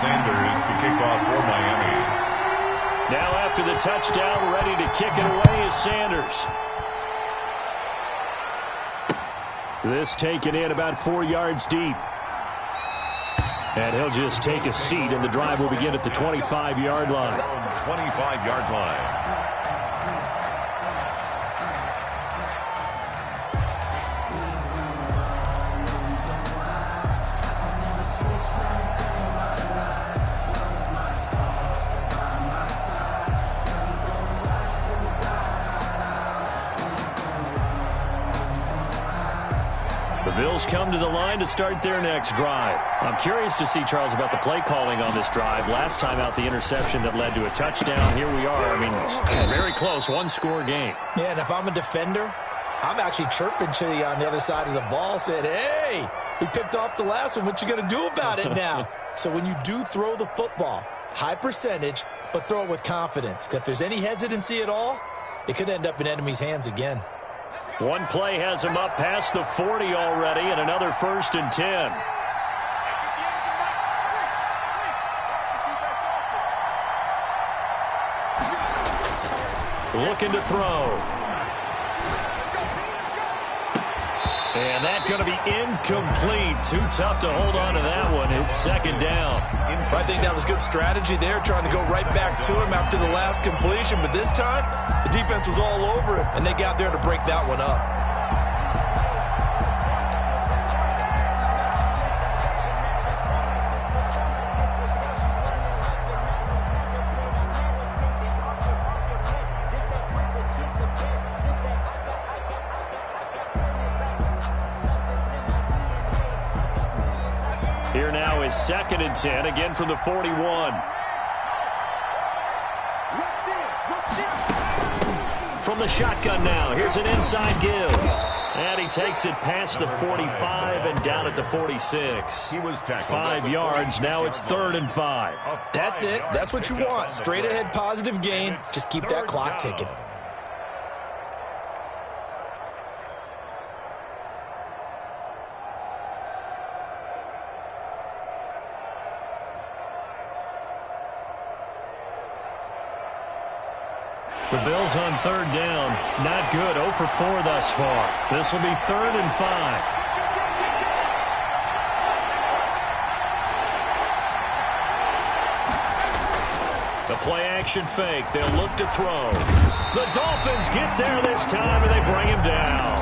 Sanders to kick off for Miami. Now after the touchdown, ready to kick it away is Sanders. This taken in about 4 yards deep. And he'll just take a seat, and the drive will begin at the 25-yard line. 25-yard line. Bills come to the line to start their next drive. I'm curious to see, Charles, about the play calling on this drive. Last time out, the interception that led to a touchdown. Here we are. I mean, very close, one-score game. Yeah, and if I'm a defender, I'm actually chirping to you on the other side of the ball, saying, hey, we picked off the last one. What you going to do about it now? So when you do throw the football, high percentage, but throw it with confidence. If there's any hesitancy at all, it could end up in enemy's hands again. One play has him up past the 40 already, and another 1st and 10. Looking to throw. And that's going to be incomplete. Too tough to hold on to that one. It's second down. I think that was good strategy there, trying to go right back to him after the last completion. But this time, the defense was all over him, and they got there to break that one up. Here now is 2nd and 10, again from the 41. From the shotgun now, here's an inside give. And he takes it past the 45 and down at the 46. He was tackled. 5 yards, now it's 3rd and 5. That's it. That's what you want. Straight ahead positive gain. Just keep that clock ticking. The Bills on 3rd down. Not good. 0 for 4 thus far. This will be 3rd and 5. The play-action fake. They'll look to throw. The Dolphins get there this time, and they bring him down.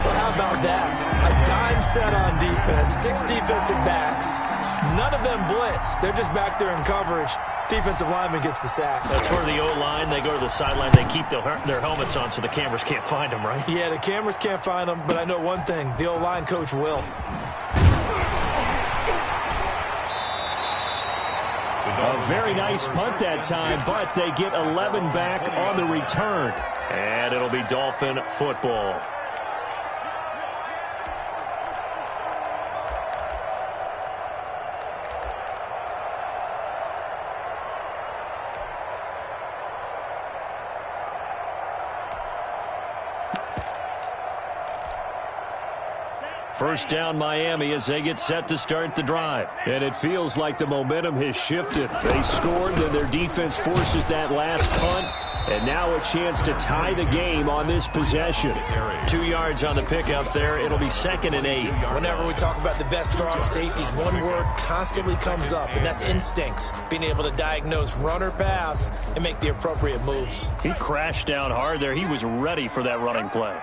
Well, how about that? A dime set on defense, 6 defensive backs. None of them blitz. They're just back there in coverage. Defensive lineman gets the sack. That's where the O-line, they go to the sideline, they keep their helmets on so the cameras can't find them, right? Yeah, the cameras can't find them, but I know one thing. The O-line coach will. A very nice punt that time, but they get 11 back on the return. And it'll be Dolphin football. First down Miami as they get set to start the drive. And it feels like the momentum has shifted. They scored, then their defense forces that last punt. And now a chance to tie the game on this possession. 2 yards on the pickup there. It'll be 2nd and 8. Whenever we talk about the best strong safeties, one word constantly comes up, and that's instincts. Being able to diagnose run or pass and make the appropriate moves. He crashed down hard there. He was ready for that running play.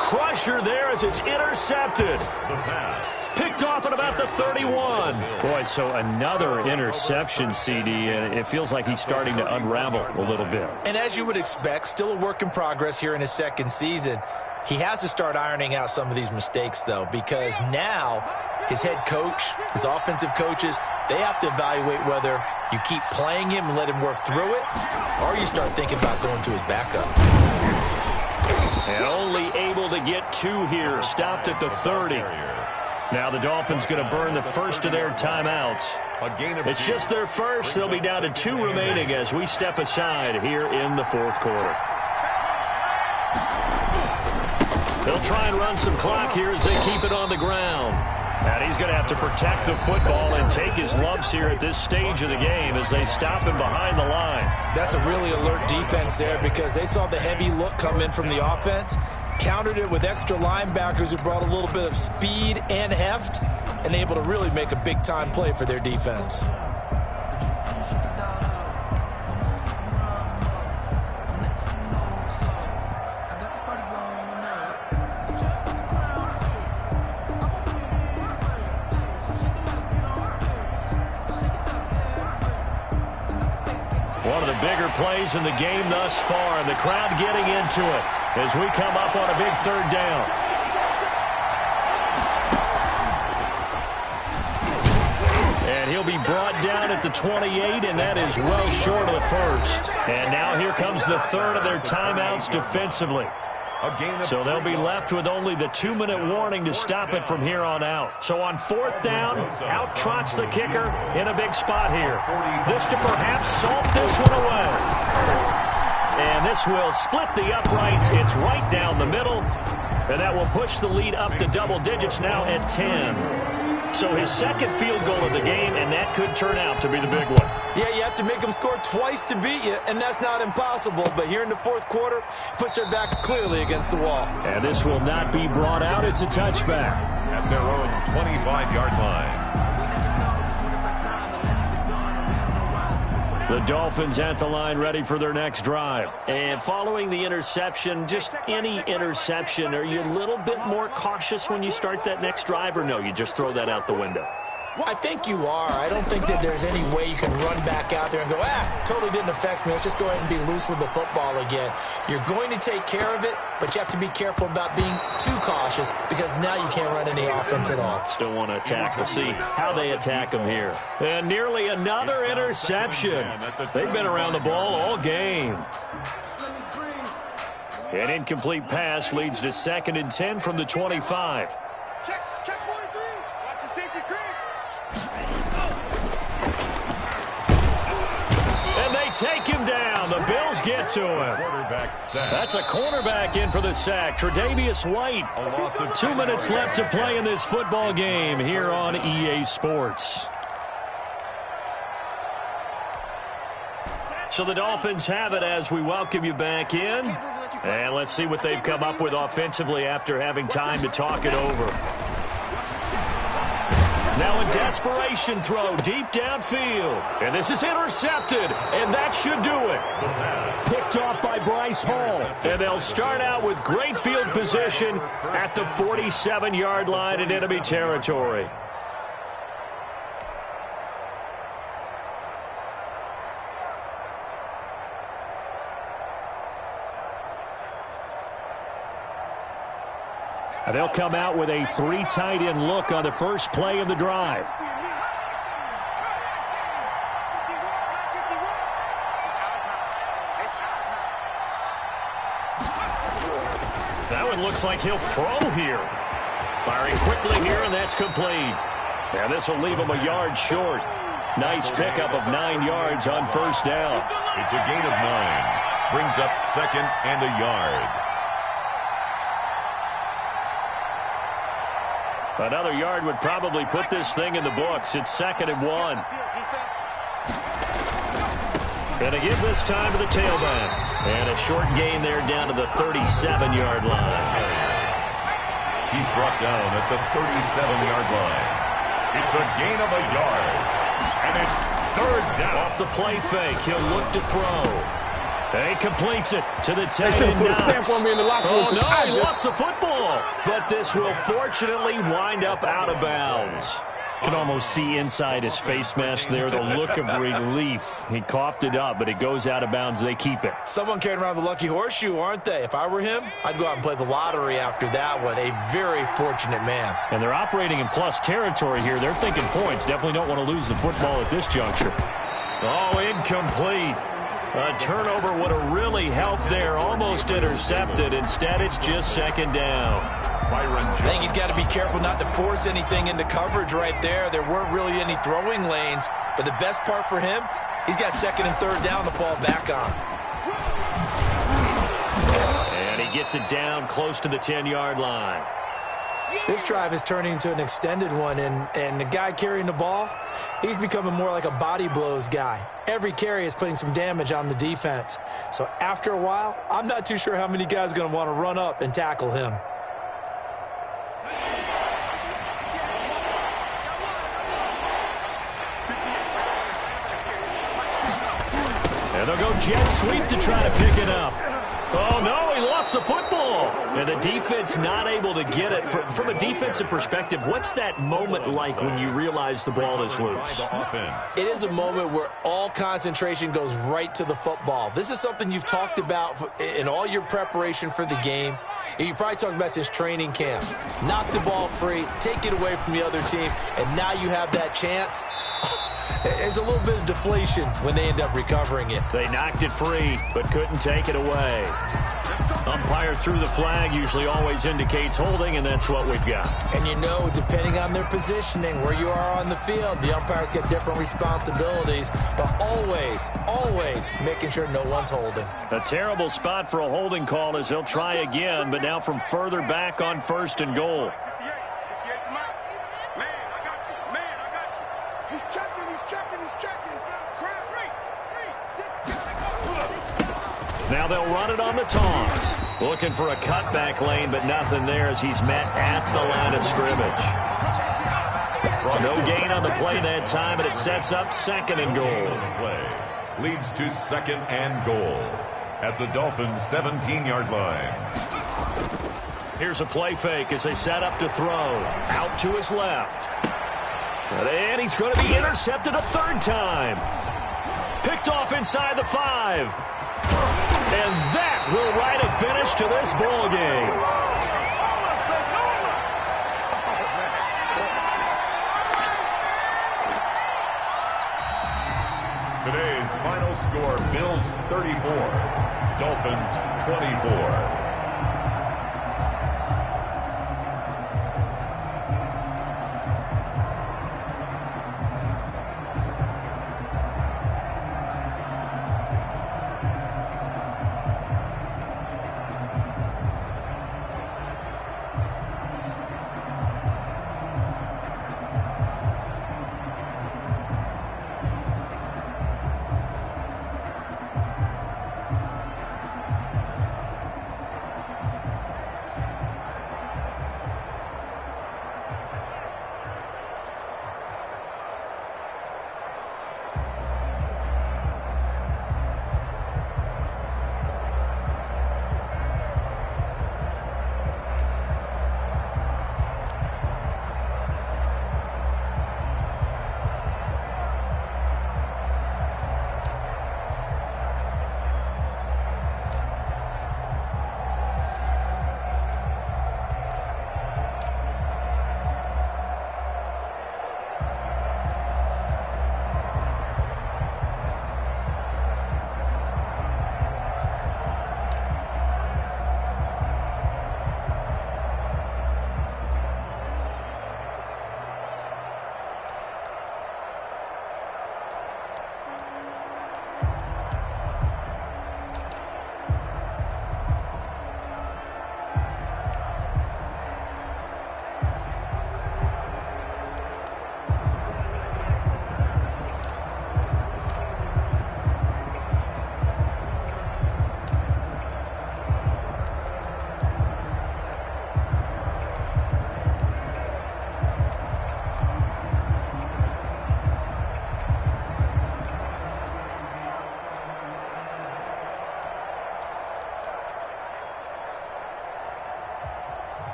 Crusher there as it's intercepted. The pass. Picked off at about the 31. Boy, so another interception, CD, and it feels like he's starting to unravel a little bit. And as you would expect, still a work in progress here in his 2nd season. He has to start ironing out some of these mistakes, though, because now his head coach, his offensive coaches, they have to evaluate whether you keep playing him and let him work through it, or you start thinking about going to his backup. And only able to get 2 here, stopped at the 30. Now the Dolphins going to burn the first of their timeouts. It's just their first. They'll be down to 2 remaining as we step aside here in the 4th quarter. They'll try and run some clock here as they keep it on the ground. And he's going to have to protect the football and take his lumps here at this stage of the game as they stop him behind the line. That's a really alert defense there because they saw the heavy look come in from the offense, countered it with extra linebackers who brought a little bit of speed and heft, and able to really make a big-time play for their defense. One of the bigger plays in the game thus far, and the crowd getting into it as we come up on a big 3rd down. And he'll be brought down at the 28, and that is well short of the first. And now here comes the 3rd of their timeouts defensively. So they'll be left with only the 2-minute warning to stop it from here on out. So on 4th down, out trots the kicker in a big spot here. This to perhaps salt this one away. And this will split the uprights. It's right down the middle. And that will push the lead up to double digits now at 10. So his 2nd field goal of the game, and that could turn out to be the big one. Yeah, you have to make them score twice to beat you, and that's not impossible. But here in the 4th quarter, push their backs clearly against the wall. And this will not be brought out. It's a touchback. At their own 25-yard line. The Dolphins at the line ready for their next drive. And following the interception, just any interception, are you a little bit more cautious when you start that next drive, or no, you just throw that out the window? I think you are. I don't think that there's any way you can run back out there and go, totally didn't affect me. Let's just go ahead and be loose with the football again. You're going to take care of it, but you have to be careful about being too cautious because now you can't run any offense at all. Still want to attack. We'll see how they attack them here. And nearly another interception. They've been around the ball all game. An incomplete pass leads to 2nd and 10 from the 25. Check 43. Watch the safety creep. And they take him down. The Bills get to him. Quarterback sack. That's a cornerback in for the sack. Tre'Davious White. 2 minutes left to play in this football game here on EA Sports. So the Dolphins have it as we welcome you back in. And let's see what they've come up with offensively after having time to talk it over. Now a desperation throw deep downfield. And this is intercepted. And that should do it. Picked off by Bryce Hall. And they'll start out with great field position at the 47-yard line in enemy territory. And they'll come out with a 3 tight end look on the first play of the drive. That one looks like he'll throw here. Firing quickly here, and that's complete. Now this will leave him a yard short. Nice pickup of 9 yards on first down. It's a gain of 9. Brings up second and a yard. Another yard would probably put this thing in the books. It's 2nd and 1. Going to give this time to the tailback. And a short gain there down to the 37-yard line. He's brought down at the 37-yard line. It's a gain of a yard. And it's 3rd down. Off the play fake, he'll look to throw. And he completes it to the tight end. Oh, no, he lost the football. But this will fortunately wind up out of bounds. Can almost see inside his face mask there the look of relief. He coughed it up, but it goes out of bounds. They keep it. Someone carrying around the lucky horseshoe, aren't they? If I were him, I'd go out and play the lottery after that one. A very fortunate man. And they're operating in plus territory here. They're thinking points. Definitely don't want to lose the football at this juncture. Oh, incomplete. A turnover would have really helped there. Almost intercepted. Instead, it's just 2nd down. I think he's got to be careful not to force anything into coverage right there. There weren't really any throwing lanes. But the best part for him, he's got 2nd and 3rd down to fall back on. And he gets it down close to the 10-yard line. This drive is turning into an extended one, and the guy carrying the ball, he's becoming more like a body blows guy. Every carry is putting some damage on the defense. So after a while, I'm not too sure how many guys are going to want to run up and tackle him. And they'll go jet sweep to try to pick it up. Oh, no, he lost the football. And the defense not able to get it. From a defensive perspective, what's that moment like when you realize the ball is loose? It is a moment where all concentration goes right to the football. This is something you've talked about in all your preparation for the game. And you probably talked about since training camp. Knock the ball free, take it away from the other team, and now you have that chance. There's a little bit of deflation when they end up recovering it. They knocked it free, but couldn't take it away. Umpire threw the flag, usually always indicates holding, and that's what we've got. And you know, depending on their positioning, where you are on the field, the umpires get different responsibilities, but always making sure no one's holding. A terrible spot for a holding call as he'll try again, but now from further back on 1st and goal. Now they'll run it on the toss. Looking for a cutback lane, but nothing there as he's met at the line of scrimmage. No gain on the play that time, and it sets up 2nd and goal. Leads to 2nd and goal at the Dolphins' 17-yard line. Here's a play fake as they set up to throw. Out to his left. And he's going to be intercepted a 3rd time. Picked off inside the 5. And that will write a finish to this ball game. Today's final score, Bills 34, Dolphins 24.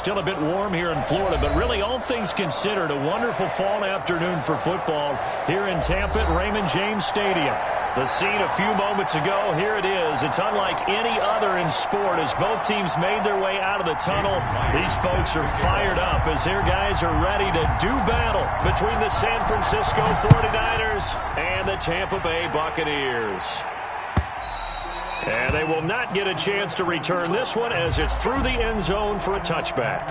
still a bit warm here in Florida, but really all things considered, a wonderful fall afternoon for football here in Tampa at Raymond James Stadium. The scene a few moments ago, here it is. It's unlike any other in sport as both teams made their way out of the tunnel. These folks are fired up as their guys are ready to do battle between the San Francisco 49ers and the Tampa Bay Buccaneers. And they will not get a chance to return this one as it's through the end zone for a touchback.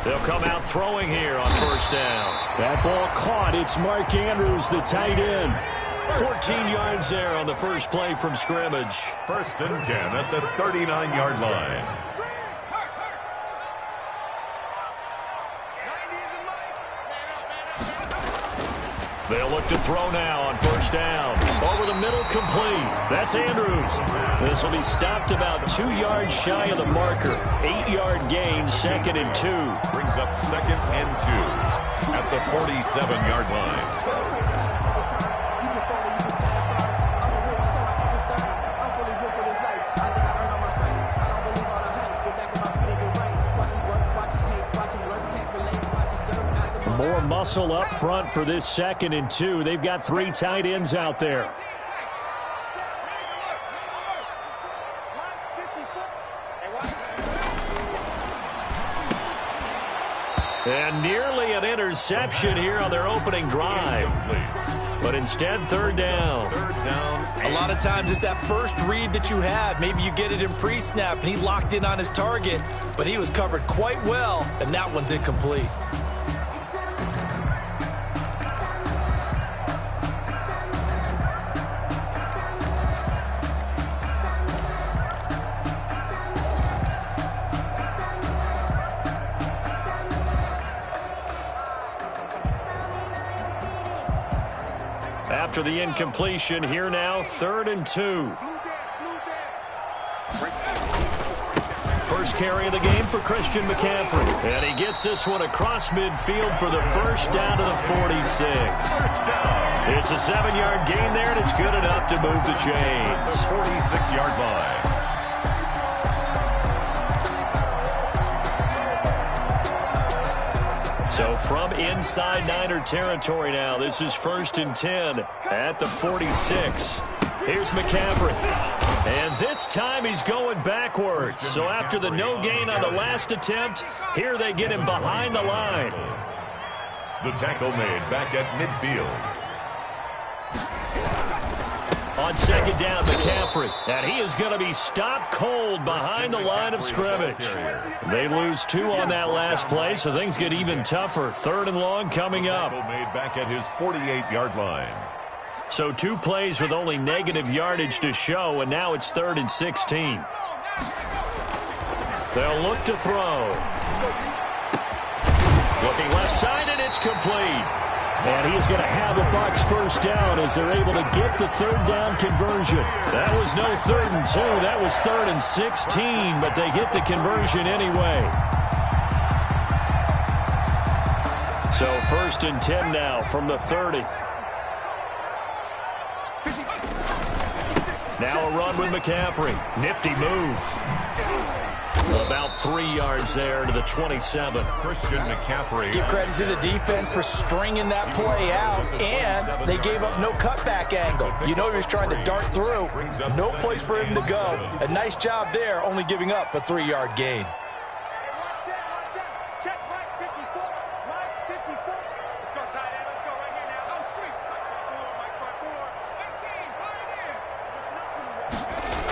They'll come out throwing here on first down. That ball caught. It's Mark Andrews, the tight end. 14 yards there on the first play from scrimmage. First and 10 at the 39-yard line. They'll look to throw now on first down. Over the middle, complete. That's Andrews. This will be stopped about 2 yards shy of the marker. 8-yard gain, 2nd and 2. Brings up 2nd and 2 at the 47-yard line. More muscle up front for this 2nd and 2. They've got 3 tight ends out there. And nearly an interception here on their opening drive. But instead, 3rd down. A lot of times it's that first read that you have. Maybe you get it in pre-snap, and he locked in on his target, but he was covered quite well, and that one's incomplete. After the incompletion, here now, 3rd and 2. First carry of the game for Christian McCaffrey. And he gets this one across midfield for the first down to the 46. It's a 7-yard gain there, and it's good enough to move the chains. The 46-yard line. So from inside Niner territory now, this is 1st and 10 at the 46. Here's McCaffrey. And this time he's going backwards. So after the no gain on the last attempt, here they get him behind the line. The tackle made back at midfield. On 2nd down, McCaffrey. And he is going to be stopped cold behind the line of scrimmage. They lose 2 on that last play, so things get even tougher. 3rd and long coming up. Tackle made back at his 48-yard line. So 2 plays with only negative yardage to show, and now it's 3rd and 16. They'll look to throw. Looking left side, and it's complete. And he is going to have a Bucs first down as they're able to get the 3rd down conversion. That was no 3rd and 2. That was 3rd and 16, but they get the conversion anyway. So 1st and 10 now from the 30. Now a run with McCaffrey. Nifty move. About 3 yards there to the 27. Christian McCaffrey. Give credit to the defense for stringing that play out, and they gave up no cutback angle. You know he was trying to dart through. No place for him to go. A nice job there, only giving up a 3-yard gain.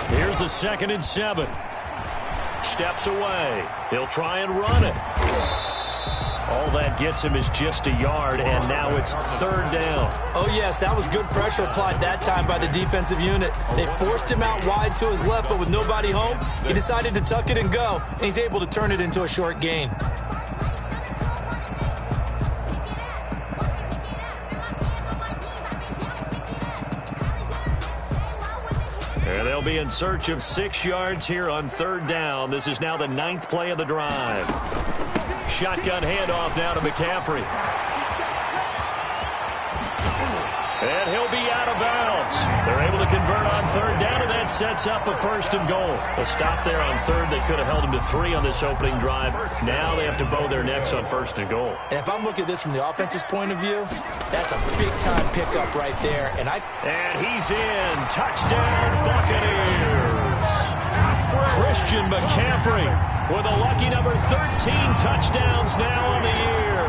Here's a 2nd and 7. Steps away. He'll try and run it. All that gets him is just a yard, and now it's third down. Oh, yes, that was good pressure applied that time by the defensive unit. They forced him out wide to his left, but with nobody home, he decided to tuck it and go, and he's able to turn it into a short gain. And they'll be in search of 6 yards here on third down. This is now the 9th play of the drive. Shotgun handoff now to McCaffrey. And he'll be out of bounds. They're able to convert on third down, and that sets up a first and goal. A stop there on third. They could have held him to 3 on this opening drive. Now they have to bow their necks on first and goal. And if I'm looking at this from the offense's point of view, that's a big-time pickup right there. And he's in. Touchdown, Buccaneers. Christian McCaffrey with a lucky number 13 touchdowns now on the year.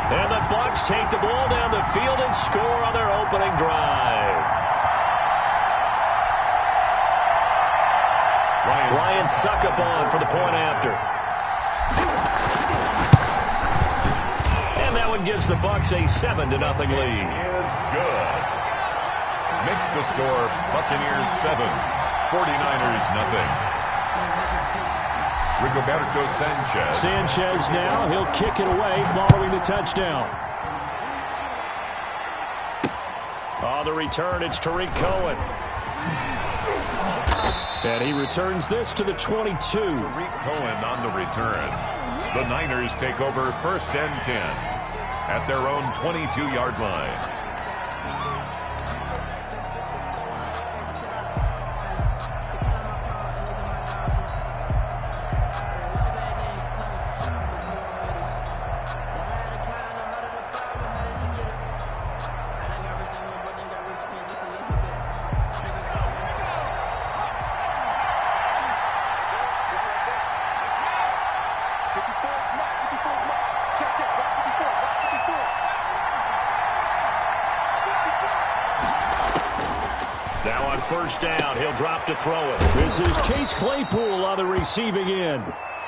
And the Bucs take the ball down the field and score on their opening drive. Ryan Succop for the point after. And that one gives the Bucs a 7-0 lead. Is good. Makes the score Buccaneers 7, 49ers nothing. Rigoberto Sanchez. Sanchez now. He'll kick it away following the touchdown. On the return, it's Tariq Cohen. And he returns this to the 22. Tariq Cohen on the return. The Niners take over first and 10 at their own 22-yard line. First down, he'll drop to throw it. This is Chase Claypool on the receiving end.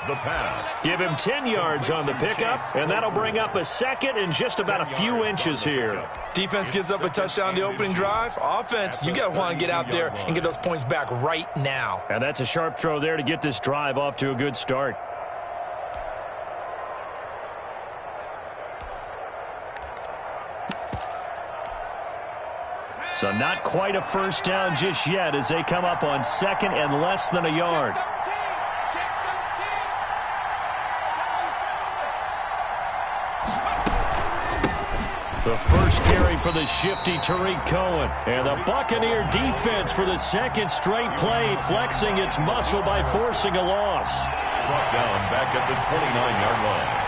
The pass. Give him 10 yards on the pickup, and that'll bring up a second and just about a few inches here. Defense gives up a touchdown on the opening drive. Offense, you got to want to get out there and get those points back right now. And that's a sharp throw there to get this drive off to a good start. So not quite a first down just yet as they come up on second and less than a yard. The first carry for the shifty Tariq Cohen. And the Buccaneer defense for the second straight play, flexing its muscle by forcing a loss. Brought down back at the 29-yard line.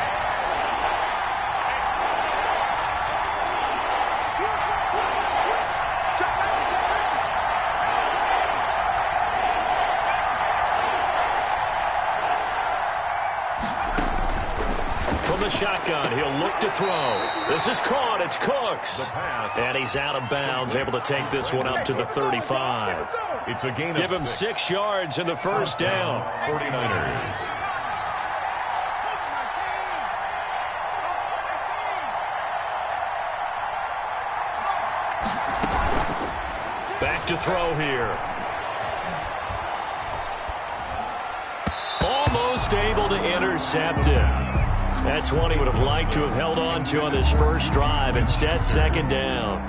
The shotgun, he'll look to throw. This is caught, it's Cooks. And he's out of bounds, able to take this one up to the 35. It's a gain Give of him 6 yards in the first down. 49ers. Back to throw here. Almost able to intercept it. That's one he would have liked to have held on to on this first drive. Instead, second down.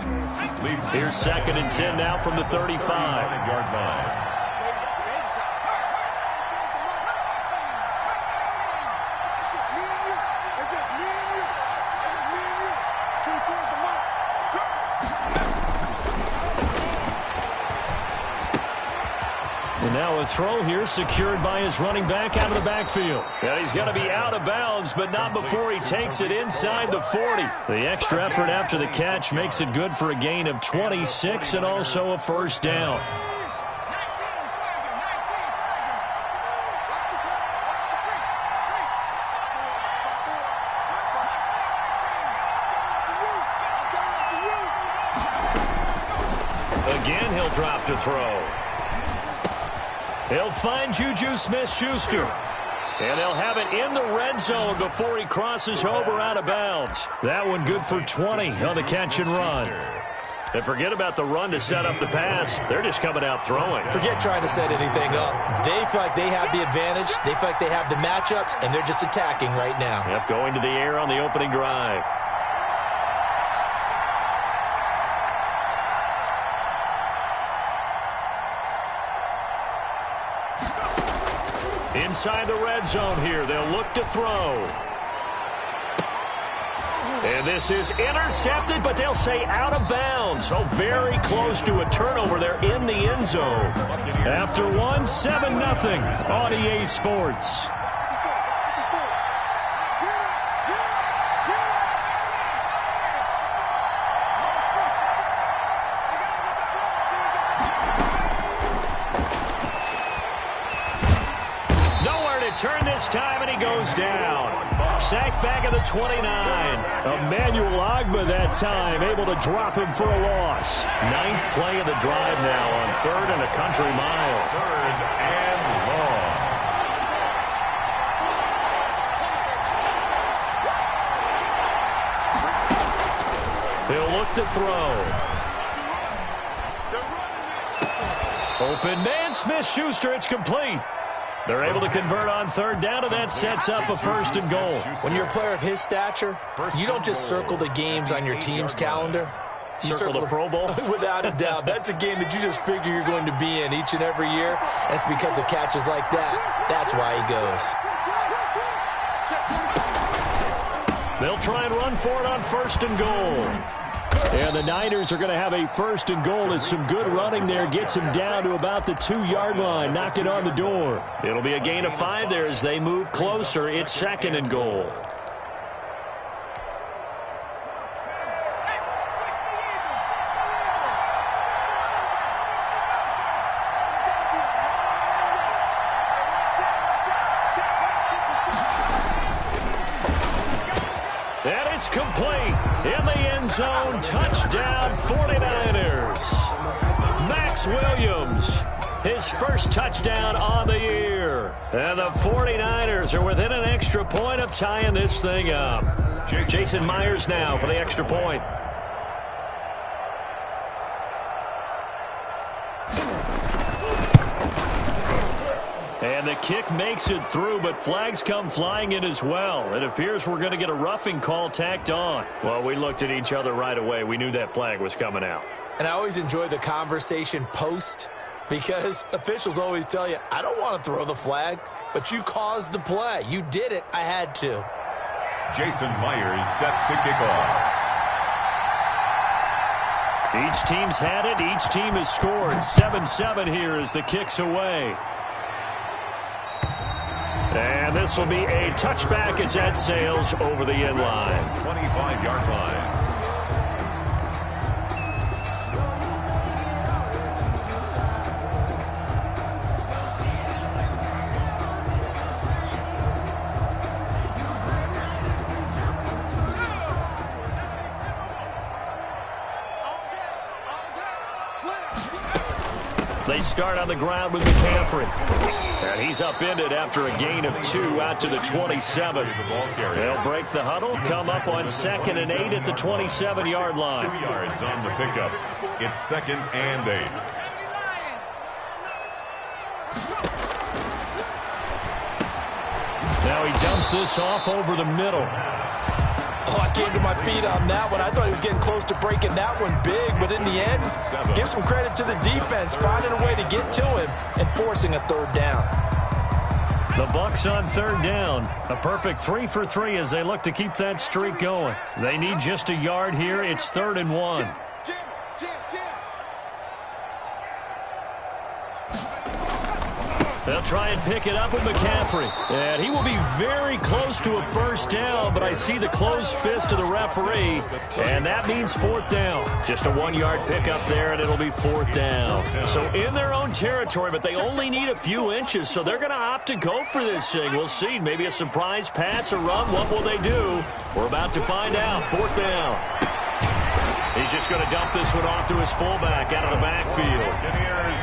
Here's second and 10 now from the 35-yard line. And now a throw here secured by his running back out of the backfield. And he's going to be out of bounds, but not before he takes it inside the 40. The extra effort after the catch makes it good for a gain of 26 and also a first down. Again, he'll drop to throw. He'll find Juju Smith-Schuster. And they'll have it in the red zone before he crosses over out of bounds. That one good for 20 on the catch and run. And forget about the run to set up the pass. They're just coming out throwing. Forget trying to set anything up. They feel like they have the advantage. They feel like they have the matchups, and they're just attacking right now. Yep, going to the air on the opening drive. Inside the red zone here, they'll look to throw. And this is intercepted, but they'll say out of bounds. So very close to a turnover there in the end zone. After one, 7-0 on EA Sports. Turn this time, and he goes down. Sacked back at the 29. Emmanuel Ogbah that time, able to drop him for a loss. 9th play of the drive now on 3rd and a country mile. 3rd and long. He'll look to throw. Open man, Smith-Schuster, it's complete. They're able to convert on 3rd down, and that sets up a 1st and goal. When you're a player of his stature, you don't just circle the games on your team's calendar. You circle the Pro Bowl? Without a doubt. That's a game that you just figure you're going to be in each and every year. That's because of catches like that. That's why he goes. They'll try and run for it on 1st and goal. And the Niners are going to have a 1st and goal as some good running there gets him down to about the 2-yard line, knocking on the door. It'll be a gain of 5 there as they move closer. It's 2nd and goal. And it's complete. In the end zone, touchdown 49ers. Max Williams, his first touchdown on the year. And the 49ers are within an extra point of tying this thing up. Jason Myers now for the extra point. And the kick makes it through, but flags come flying in as well. It appears we're going to get a roughing call tacked on. Well, we looked at each other right away. We knew that flag was coming out. And I always enjoy the conversation post because officials always tell you, I don't want to throw the flag, but you caused the play. You did it. I had to. Jason Myers set to kick off. Each team's had it. Each team has scored. 7-7 here as the kick's away. And this will be a touchback as that sails over the end line. 25-yard line. They start on the ground with McCaffrey. And he's upended after a gain of 2 out to the 27. They'll break the huddle, come up on 2nd and 8 at the 27-yard line. 2 yards on the pickup. It's 2nd and 8. Now he dumps this off over the middle. Oh, I came to my feet on that one. I thought he was getting close to breaking that one big, but in the end, give some credit to the defense, finding a way to get to him and forcing a 3rd down. The Bucs on 3rd down. A perfect 3 for 3 as they look to keep that streak going. They need just a yard here. It's 3rd and 1. They'll try and pick it up with McCaffrey. And he will be very close to a 1st down, but I see the closed fist of the referee, and that means 4th down. Just a 1-yard pickup there, and it'll be 4th down. So in their own territory, but they only need a few inches, so they're going to opt to go for this thing. We'll see. Maybe a surprise pass or run. What will they do? We're about to find out. 4th down. He's just going to dump this one off to his fullback out of the backfield.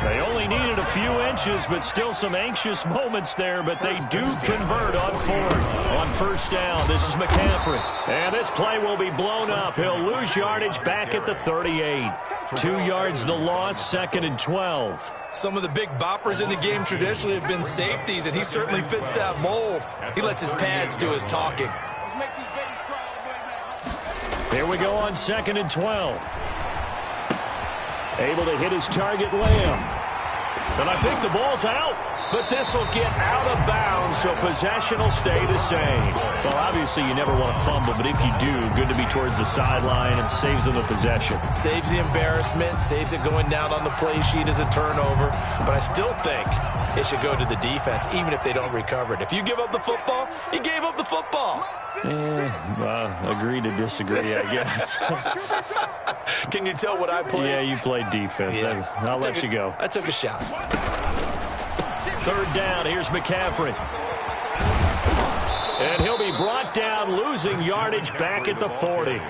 They only needed a few inches, but still some anxious moments there, but they do convert on fourth. On first down, this is McCaffrey. And this play will be blown up. He'll lose yardage back at the 38. 2 yards the loss, 2nd and 12. Some of the big boppers in the game traditionally have been safeties, and he certainly fits that mold. He lets his pads do his talking. Here we go on 2nd and 12. Able to hit his target, Lamb. And I think the ball's out. But this will get out of bounds, so possession will stay the same. Well, obviously, you never want to fumble, but if you do, good to be towards the sideline and saves them the possession. Saves the embarrassment, saves it going down on the play sheet as a turnover. But I still think it should go to the defense, even if they don't recover it. If you give up the football, you gave up the football. Agree to disagree, I guess. Can you tell what I played? Yeah, you played defense. Yeah. I'll let you go. I took a shot. 3rd down, here's McCaffrey. And he'll be brought down, losing yardage back at the 40.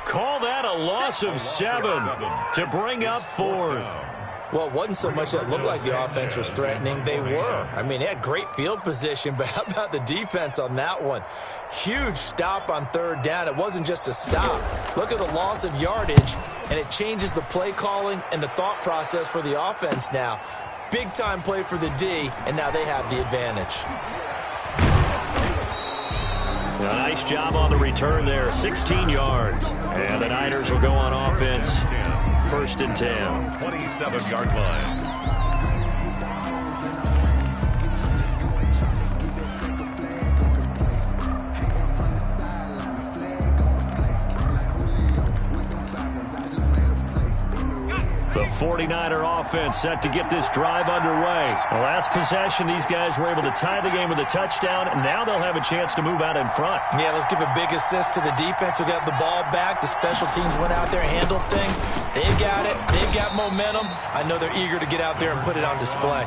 Call that a loss of 7 to bring up 4th. Well, it wasn't so much that it looked like the offense was threatening. They were. I mean, they had great field position, but how about the defense on that one? Huge stop on 3rd down. It wasn't just a stop. Look at the loss of yardage, and it changes the play calling and the thought process for the offense now. Big-time play for the D, and now they have the advantage. A nice job on the return there, 16 yards. And the Niners will go on offense, 1st and 10. 27-yard line. The 49er offense set to get this drive underway. The last possession, these guys were able to tie the game with a touchdown, and now they'll have a chance to move out in front. Yeah, let's give a big assist to the defense who got the ball back. The special teams went out there and handled things. They got it. They've got momentum. I know they're eager to get out there and put it on display.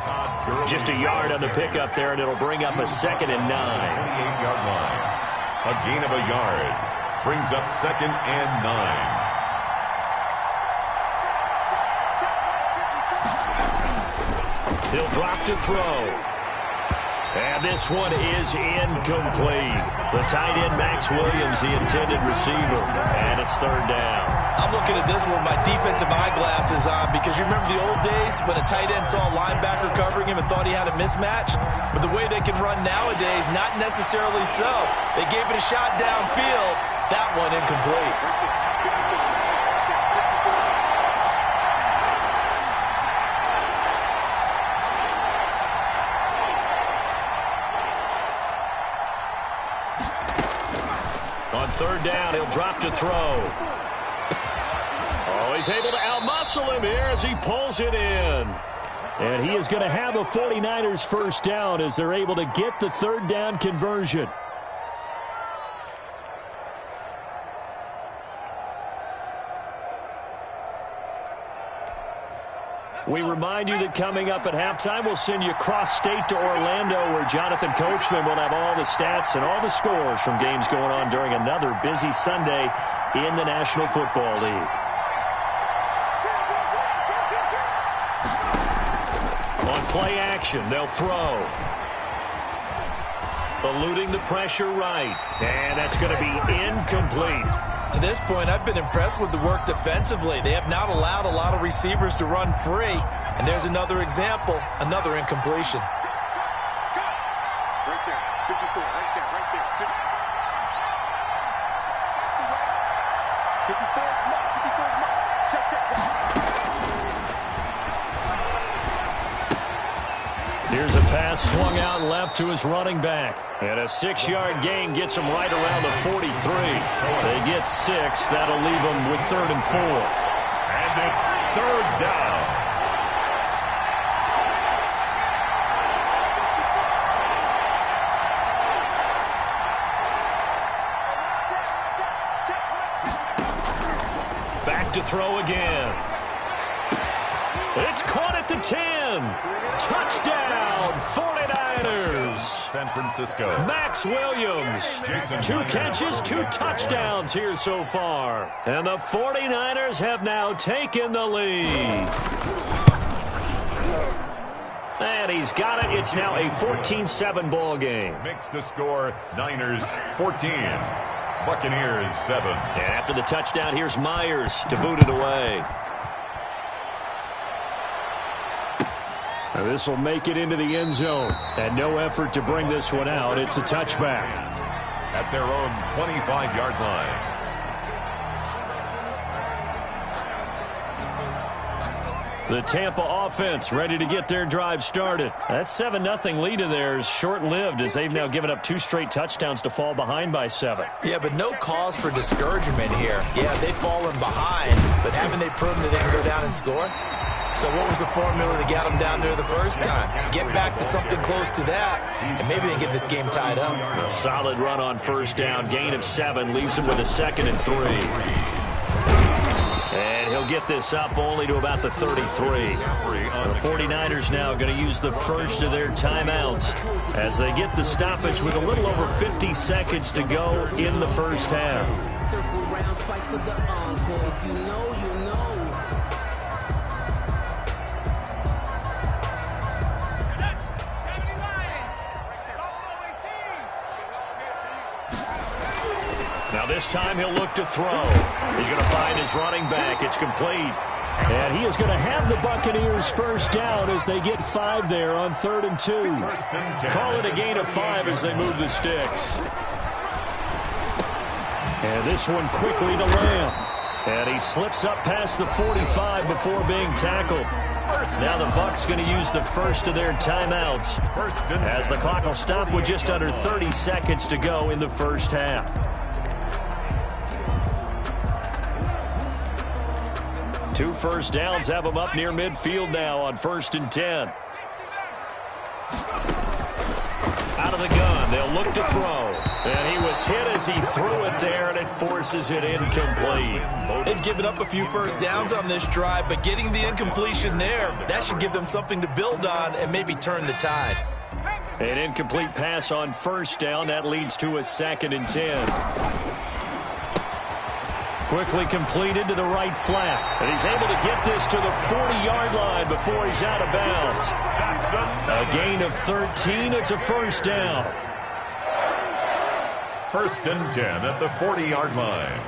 Just a yard on the pickup there, and it'll bring up a 2nd and 9. 28-yard line. A gain of a yard. Brings up 2nd and 9. He'll drop to throw. And this one is incomplete. The tight end, Max Williams, the intended receiver. And it's 3rd down. I'm looking at this one with my defensive eyeglasses on because you remember the old days when a tight end saw a linebacker covering him and thought he had a mismatch? But the way they can run nowadays, not necessarily so. They gave it a shot downfield. That one incomplete. On 3rd down, he'll drop to throw. Oh, he's able to outmuscle him here as he pulls it in. And he is going to have a 49ers 1st down as they're able to get the 3rd down conversion. We remind you that coming up at halftime, we'll send you cross-state to Orlando, where Jonathan Coachman will have all the stats and all the scores from games going on during another busy Sunday in the National Football League. On play action, they'll throw. Eluding the pressure right. And that's going to be incomplete. To this point, I've been impressed with the work defensively. They have not allowed a lot of receivers to run free. And there's another example, another incompletion. Right there, 54, right there, right there. 54, mark, 54, mark. Check, check. Here's a pass swung out left to his running back. And a 6-yard gain gets him right around the 43. They get 6. That'll leave them with 3rd and 4. And it's 3rd down. Back to throw again. It's caught at the 10. again. Touchdown, 49ers. San Francisco. Max Williams. 2 catches, 2 touchdowns here so far. And the 49ers have now taken the lead. And he's got it. It's now a 14-7 ball game. Makes the score Niners 14. Buccaneers 7. And after the touchdown, here's Myers to boot it away. This will make it into the end zone. And no effort to bring this one out. It's a touchback. At their own 25-yard line. The Tampa offense ready to get their drive started. That 7-0 lead of theirs short-lived as they've now given up 2 straight touchdowns to fall behind by 7. Yeah, but no cause for discouragement here. Yeah, they've fallen behind, but haven't they proven that they can go down and score? So what was the formula that got them down there the first time? Get back to something close to that, and maybe they get this game tied up. A solid run on first down. Gain of 7 leaves them with a 2nd and 3. And he'll get this up only to about the 33. The 49ers now going to use the first of their timeouts as they get the stoppage with a little over 50 seconds to go in the first half. Circle round twice for the encore. If you know, you know. Now this time he'll look to throw. He's going to find his running back. It's complete. And he is going to have the Buccaneers first down as they get 5 there on 3rd and 2. Call it a gain of 5 as they move the sticks. And this one quickly to Lamb. And he slips up past the 45 before being tackled. Now the Bucs going to use the first of their timeouts as the clock will stop with just under 30 seconds to go in the first half. 2 first downs have them up near midfield now on 1st and 10. Out of the gun, they'll look to throw. And he was hit as he threw it there, and it forces it incomplete. They've given up a few first downs on this drive, but getting the incompletion there, that should give them something to build on and maybe turn the tide. An incomplete pass on first down. That leads to a 2nd and 10. Quickly completed to the right flat. And he's able to get this to the 40-yard line before he's out of bounds. A gain of 13. It's a first down. 1st and 10 at the 40-yard line.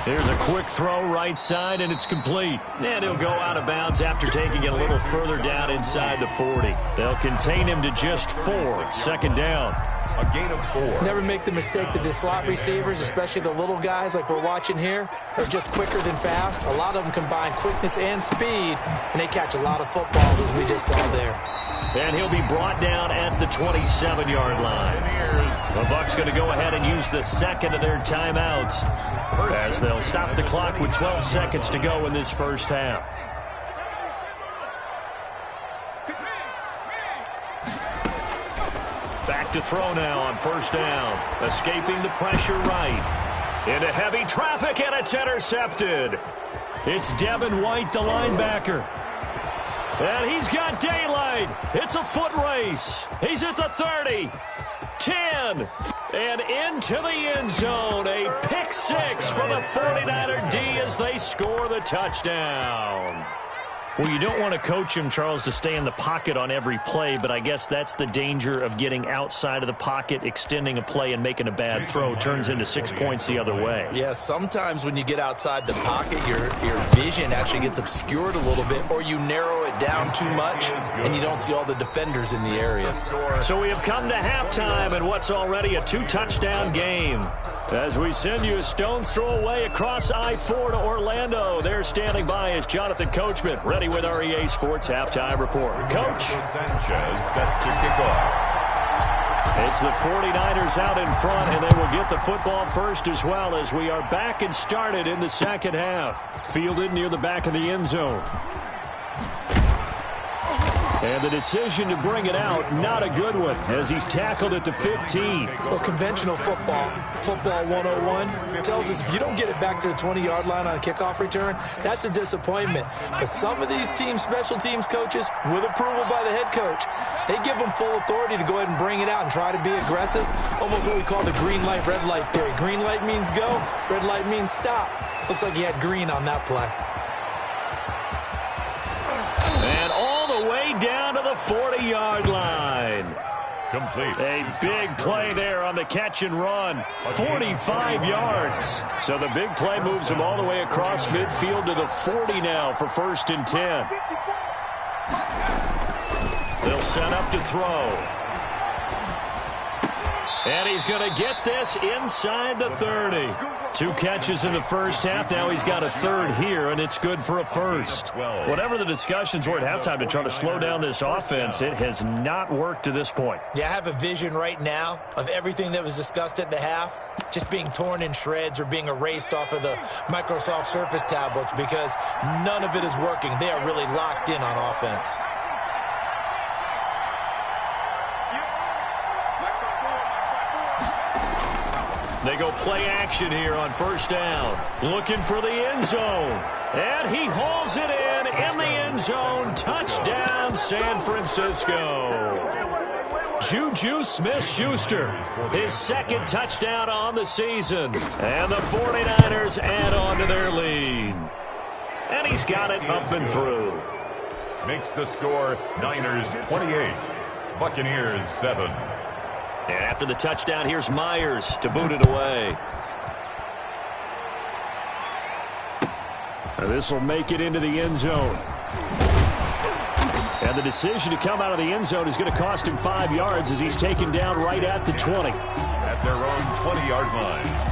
Here's a quick throw right side, and it's complete. And he'll go out of bounds after taking it a little further down inside the 40. They'll contain him to just 4. 2nd down. A gain of 4. Never make the mistake that the slot receivers, especially the little guys like we're watching here, are just quicker than fast. A lot of them combine quickness and speed, and they catch a lot of footballs, as we just saw there. And he'll be brought down at the 27-yard line. The Bucs going to go ahead and use the 2nd of their timeouts as they'll stop the clock with 12 seconds to go in this first half. Back to throw now on first down. Escaping the pressure right. Into heavy traffic, and it's intercepted. It's Devin White, the linebacker. And he's got daylight. It's a foot race. He's at the 30, 10, and into the end zone. A pick 6 for the 49er D as they score the touchdown. Well, you don't want to coach him, Charles, to stay in the pocket on every play, but I guess that's the danger of getting outside of the pocket, extending a play, and making a bad throw. Turns into 6 points the other way. Yeah, sometimes when you get outside the pocket, your vision actually gets obscured a little bit, or you narrow it down too much, and you don't see all the defenders in the area. So we have come to halftime in what's already a 2-touchdown game. As we send you a stone's throw away across I-4 to Orlando. There standing by is Jonathan Coachman, ready with our EA Sports Halftime Report. Coach. Sanchez set to kick off. It's the 49ers out in front, and they will get the football first as well as we are back and started in the second half. Fielded near the back of the end zone. And the decision to bring it out, not a good one, as he's tackled at the 15. Well, conventional football 101, tells us if you don't get it back to the 20-yard line on a kickoff return, that's a disappointment. But some of these special teams coaches, with approval by the head coach, they give them full authority to go ahead and bring it out and try to be aggressive. Almost what we call the green light, red light theory. Green light means go, red light means stop. Looks like he had green on that play. And all the way down to the 40-yard line. Complete. A big play there on the catch and run. 45 yards. So the big play moves him all the way across midfield to the 40 now for 1st and 10. They'll set up to throw. And he's going to get this inside the 30. 2 catches in the first half. Now he's got a third here, and it's good for a first. Whatever the discussions were at halftime to try to slow down this offense, it has not worked to this point. Yeah, I have a vision right now of everything that was discussed at the half just being torn in shreds or being erased off of the Microsoft Surface tablets because none of it is working. They are really locked in on offense. They go play action here on 1st down. Looking for the end zone. And he hauls it in the end zone. Touchdown, San Francisco. Juju Smith-Schuster, his 2nd touchdown on the season. And the 49ers add on to their lead. And he's got it up and through. Makes the score Niners 28, Buccaneers 7. And after the touchdown, here's Myers to boot it away. This will make it into the end zone. And the decision to come out of the end zone is going to cost him 5 yards as he's taken down right at the 20. At their own 20-yard line.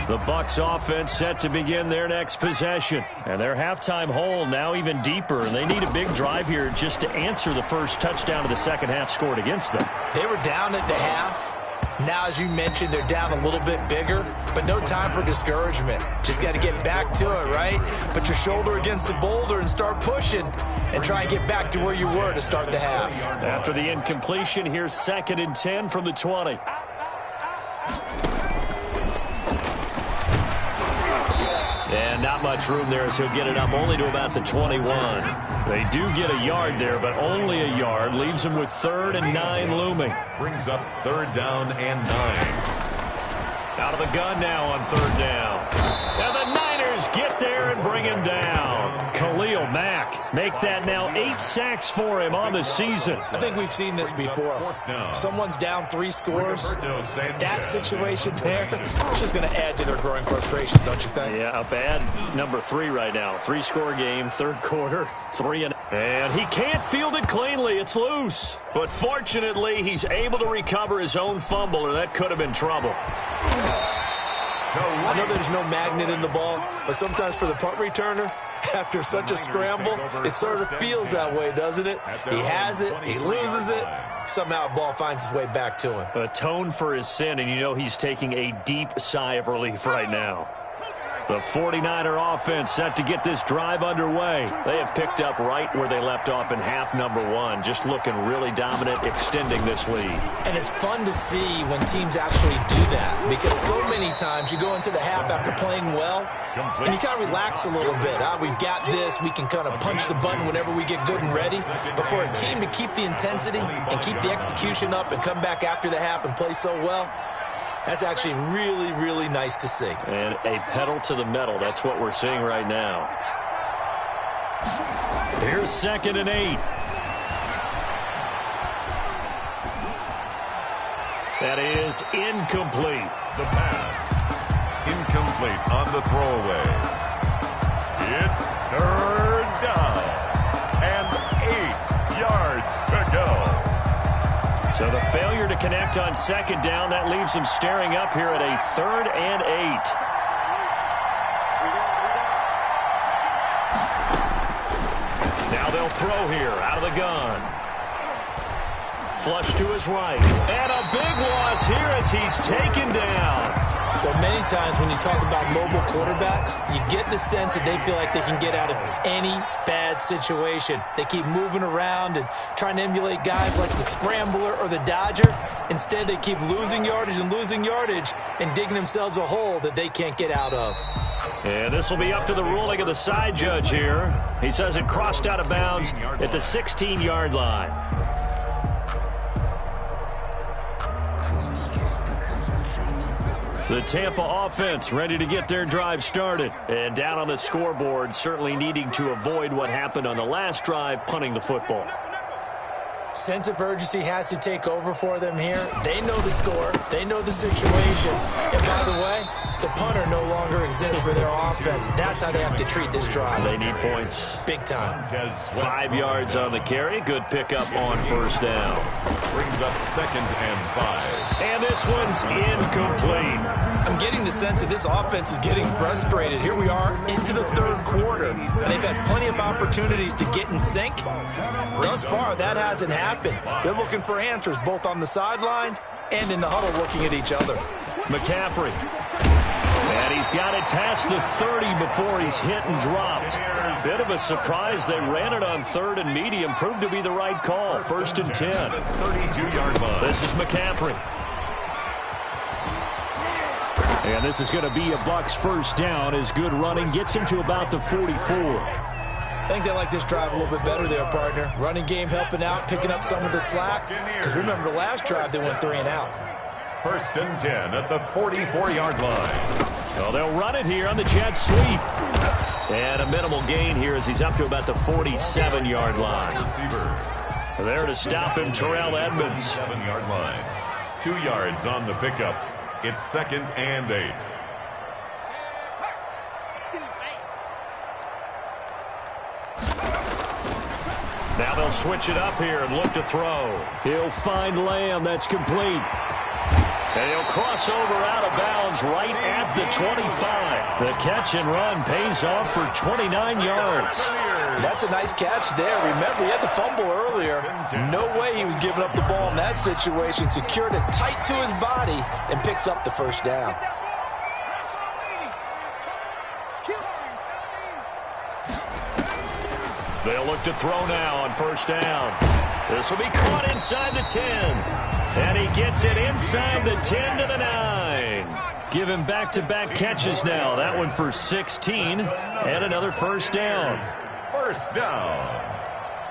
The Bucs offense set to begin their next possession. And their halftime hole now even deeper. And they need a big drive here just to answer the first touchdown of the second half scored against them. They were down at the half. Now, as you mentioned, they're down a little bit bigger, but no time for discouragement. Just got to get back to it, right? Put your shoulder against the boulder and start pushing and try and get back to where you were to start the half. After the incompletion, here's 2nd and 10 from the 20. And not much room there as he'll get it up only to about the 21. They do get a yard there, but only a yard. Leaves him with 3rd and 9 looming. Brings up 3rd down and 9. Out of the gun now on 3rd down. And the Niners get there and bring him down. Khalil Mack make that now 8 sacks for him on the season. I think we've seen this before. Someone's down 3 scores. That situation there, it's just going to add to their growing frustration, don't you think? Yeah, a bad number 3 right now. 3-score game, 3rd quarter, 3 and he can't field it cleanly. It's loose. But fortunately, he's able to recover his own fumble, or that could have been trouble. I know there's no magnet in the ball, but sometimes for the punt returner, after such a scramble, it sort of feels that way, doesn't it? He has it, he loses it, somehow the ball finds its way back to him. Atone for his sin, and you know he's taking a deep sigh of relief right now. The 49er offense set to get this drive underway. They have picked up right where they left off in half number 1, just looking really dominant, extending this lead. And it's fun to see when teams actually do that, because so many times you go into the half after playing well, and you kind of relax a little bit. We've got this. We can kind of punch the button whenever we get good and ready. But for a team to keep the intensity and keep the execution up and come back after the half and play so well, that's actually really, really nice to see. And a pedal to the metal. That's what we're seeing right now. Here's 2nd and 8. That is incomplete. The pass. Incomplete on the throwaway. It's 3rd down. And 8 yards to go. So the failure to connect on 2nd down, that leaves him staring up here at a 3rd and 8. Now they'll throw here out of the gun. Flush to his right. And a big loss here as he's taken down. Well, many times when you talk about mobile quarterbacks, you get the sense that they feel like they can get out of any bad situation. They keep moving around and trying to emulate guys like the Scrambler or the Dodger. Instead, they keep losing yardage and digging themselves a hole that they can't get out of. And this will be up to the ruling of the side judge here. He says it crossed out of bounds at the 16-yard line. The Tampa offense ready to get their drive started. And down on the scoreboard, certainly needing to avoid what happened on the last drive, punting the football. Sense of urgency has to take over for them here. They know the score. They know the situation. And by the way, the punter no longer exists for their offense. That's how they have to treat this drive. They need points. Big time. 5 yards on the carry. Good pickup on first down. Brings up 2nd and 5. And this one's incomplete. I'm getting the sense that this offense is getting frustrated. Here we are into the third quarter, and they've had plenty of opportunities to get in sync. Thus far, that hasn't happened. They're looking for answers both on the sidelines and in the huddle looking at each other. McCaffrey. And he's got it past the 30 before he's hit and dropped. Bit of a surprise. They ran it on 3rd and medium. Proved to be the right call. 1st and 10. 32-yard line. This is McCaffrey. And this is going to be a Bucs first down as good running gets him to about the 44. I think they like this drive a little bit better there, partner. Running game helping out, picking up some of the slack. Because remember, the last drive they went 3 and out. 1st and 10 at the 44-yard line. Well, they'll run it here on the jet sweep. And a minimal gain here as he's up to about the 47-yard line. Receiver. There to stop him, Terrell Edmonds. 7-yard line. 2 yards on the pickup. It's 2nd and 8. Now they'll switch it up here and look to throw. He'll find Lamb. That's complete. And he'll cross over out of bounds right at the 25. The catch and run pays off for 29 yards. That's a nice catch there. Remember, he had the fumble earlier. No way he was giving up the ball in that situation. Secured it tight to his body and picks up the first down. They'll look to throw now on first down. This will be caught inside the 10. And he gets it inside the 10 to the 9. Give him back-to-back catches now. That one for 16 and another first down. First down.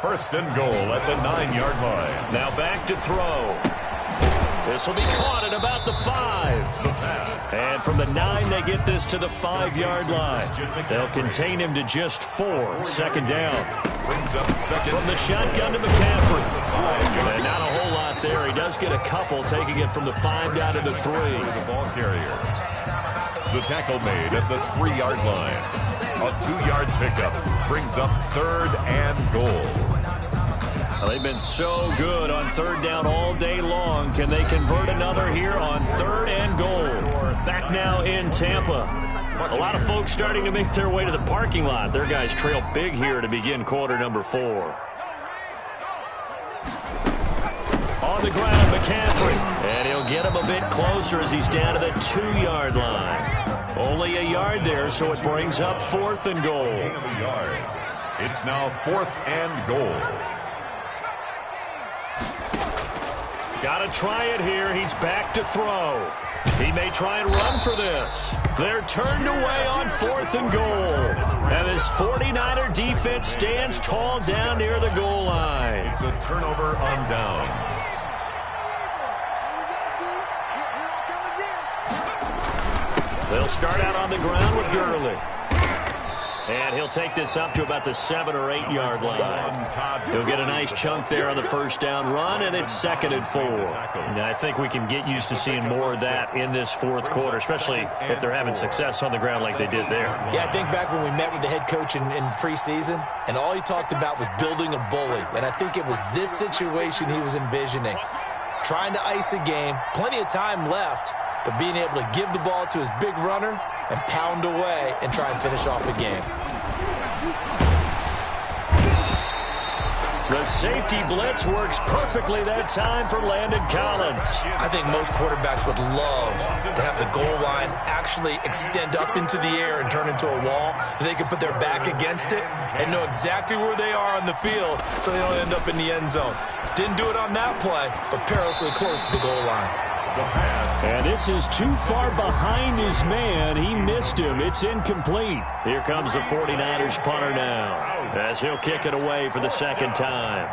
1st and goal at the 9-yard line. Now back to throw. This will be caught at about the 5. And from the 9, they get this to the 5-yard line. They'll contain him to just 4. 2nd down. From the shotgun to McCaffrey. And not a whole lot there. He does get a couple, taking it from the 5 down to the 3. The ball carrier. The tackle made at the 3-yard line. A 2-yard pickup brings up 3rd and goal. Well, they've been so good on 3rd down all day long. Can they convert another here on 3rd and goal? Back now in Tampa. A lot of folks starting to make their way to the parking lot. Their guys trail big here to begin quarter number 4. On the ground, McCaffrey. And he'll get him a bit closer as he's down to the 2-yard line. Only a yard there, so it brings up 4th and goal. It's now 4th and goal. Got to try it here. He's back to throw. He may try and run for this. They're turned away on 4th and goal. And this 49er defense stands tall down near the goal line. It's a turnover on downs. They'll start out on the ground with Gurley. And he'll take this up to about the 7 or 8 yard line. He'll get a nice chunk there on the first down run, and it's 2nd and 4. And I think we can get used to seeing more of that in this 4th quarter, especially if they're having success on the ground like they did there. Yeah, I think back when we met with the head coach in preseason, and all he talked about was building a bully. And I think it was this situation he was envisioning. Trying to ice a game, plenty of time left, but being able to give the ball to his big runner and pound away and try and finish off the game. The safety blitz works perfectly that time for Landon Collins. I think most quarterbacks would love to have the goal line actually extend up into the air and turn into a wall. They could put their back against it and know exactly where they are on the field so they don't end up in the end zone. Didn't do it on that play, but perilously close to the goal line. And this is too far behind his man. He missed him. It's incomplete. Here comes the 49ers punter now as he'll kick it away for the second time.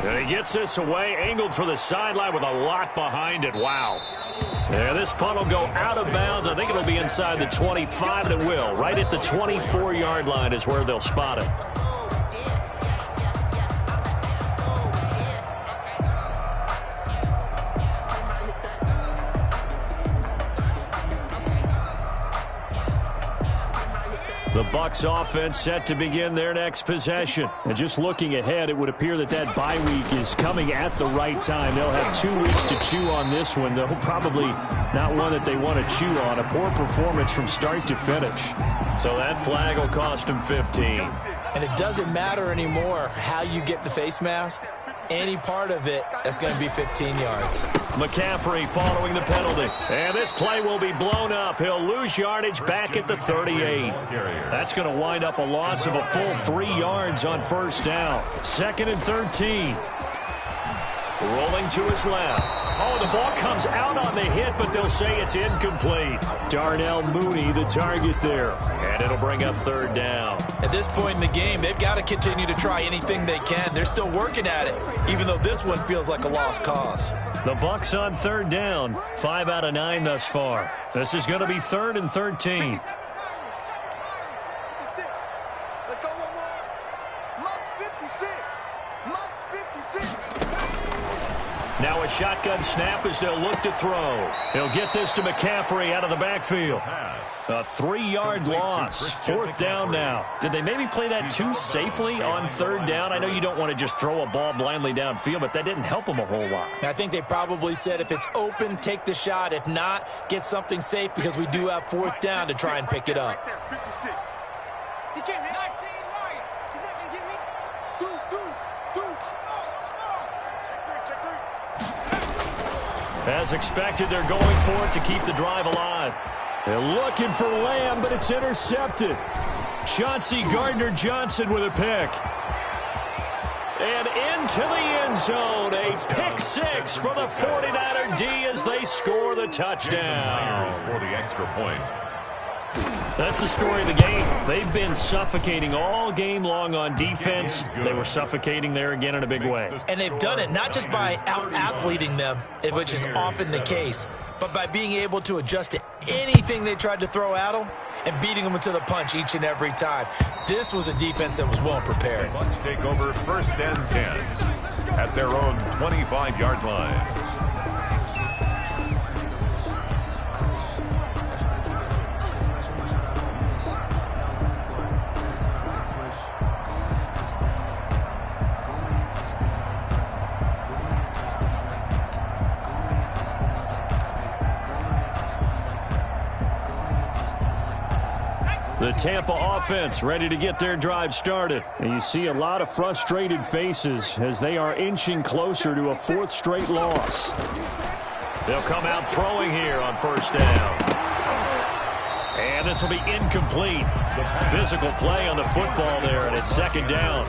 And he gets this away, angled for the sideline with a lot behind it. Wow. Yeah, this punt will go out of bounds. I think it'll be inside the 25, and it will. Right at the 24-yard line is where they'll spot it. The Bucs offense set to begin their next possession. And just looking ahead, it would appear that that bye week is coming at the right time. They'll have 2 weeks to chew on this one, though probably not one that they want to chew on. A poor performance from start to finish. So that flag will cost them 15. And it doesn't matter anymore how you get the face mask. Any part of it, that's going to be 15 yards. McCaffrey following the penalty. And this play will be blown up. He'll lose yardage back at the 38. That's going to wind up a loss of a full 3 yards on first down. 2nd and 13. Rolling to his left. Oh, the ball comes out on the hit, but they'll say it's incomplete. Darnell Mooney, the target there. And it'll bring up 3rd down. At this point in the game, they've got to continue to try anything they can. They're still working at it, even though this one feels like a lost cause. The Bucs on 3rd down. 5 out of 9 thus far. This is going to be 3rd and 13. Let's go one more. Must 56. Must 56. Now a shotgun snap as they'll look to throw. He'll get this to McCaffrey out of the backfield. A 3-yard loss. 4th down now. Did they maybe play that too safely on 3rd down? I know you don't want to just throw a ball blindly downfield, but that didn't help them a whole lot. I think they probably said if it's open, take the shot. If not, get something safe because we do have 4th down to try and pick it up. 56. He can't hit. 19 right. He's not going to get me. Deuce. Check 3. As expected, they're going for it to keep the drive alive. They're looking for Lamb, but it's intercepted. Chauncey Gardner-Johnson with a pick. And into the end zone. A pick 6 for the 49er D as they score the touchdown. For the extra point. That's the story of the game. They've been suffocating all game long on defense. They were suffocating there again in a big way. And they've done it not just by out-athleting them, which is often the case, but by being able to adjust to anything they tried to throw at them and beating them into the punch each and every time. This was a defense that was well prepared. Bucs take over 1st and 10 at their own 25-yard line. The Tampa offense ready to get their drive started. And you see a lot of frustrated faces as they are inching closer to a 4th straight loss. They'll come out throwing here on 1st down. And this will be incomplete. Physical play on the football there, and it's 2nd down.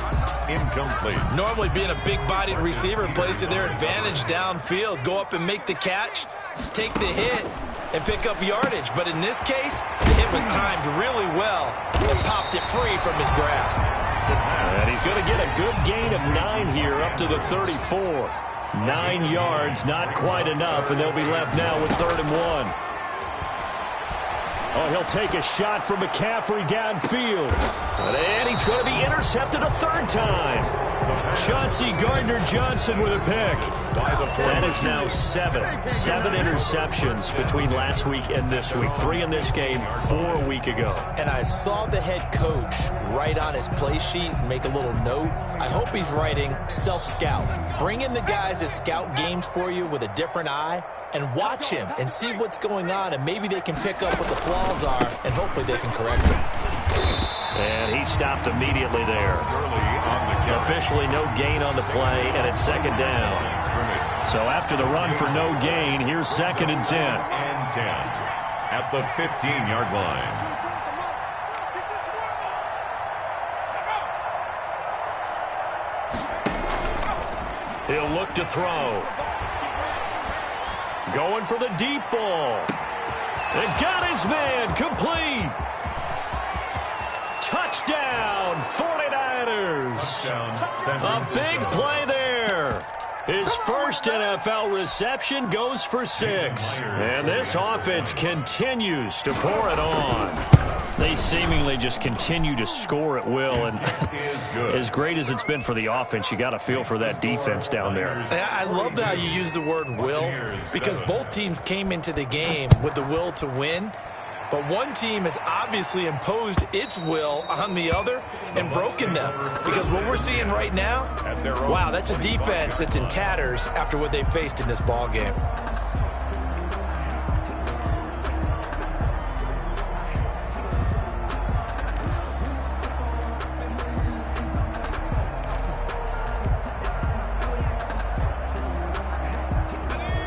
Incomplete. Normally being a big-bodied receiver plays to their advantage downfield. Go up and make the catch, take the hit, and pick up yardage. But in this case, the hit was timed really well and popped it free from his grasp. And he's going to get a good gain of 9 here up to the 34. 9 yards, not quite enough, and they'll be left now with 3rd and 1. Oh, he'll take a shot from McCaffrey downfield. And he's going to be intercepted a 3rd time. Chauncey Gardner-Johnson with a pick. That is now seven interceptions between last week and this week. 3 in this game, 4 a week ago. And I saw the head coach write on his play sheet and make a little note. I hope he's writing self-scout. Bring in the guys that scout games for you with a different eye and watch him and see what's going on, and maybe they can pick up what the flaws are, and hopefully they can correct them. And he stopped immediately there. Officially no gain on the play, and it's second down. So after the run for no gain, here's 2nd and 10. And 10 at the 15-yard line. He'll look to throw. Going for the deep ball. And got his man complete. Touchdown, 49ers. A big play there. His first NFL reception goes for 6. And this offense continues to pour it on. They seemingly just continue to score at will. And as great as it's been for the offense, you got to feel for that defense down there. I love how you use the word will, because both teams came into the game with the will to win. But one team has obviously imposed its will on the other and broken them. Because what we're seeing right now, wow, that's a defense that's in tatters after what they faced in this ball game.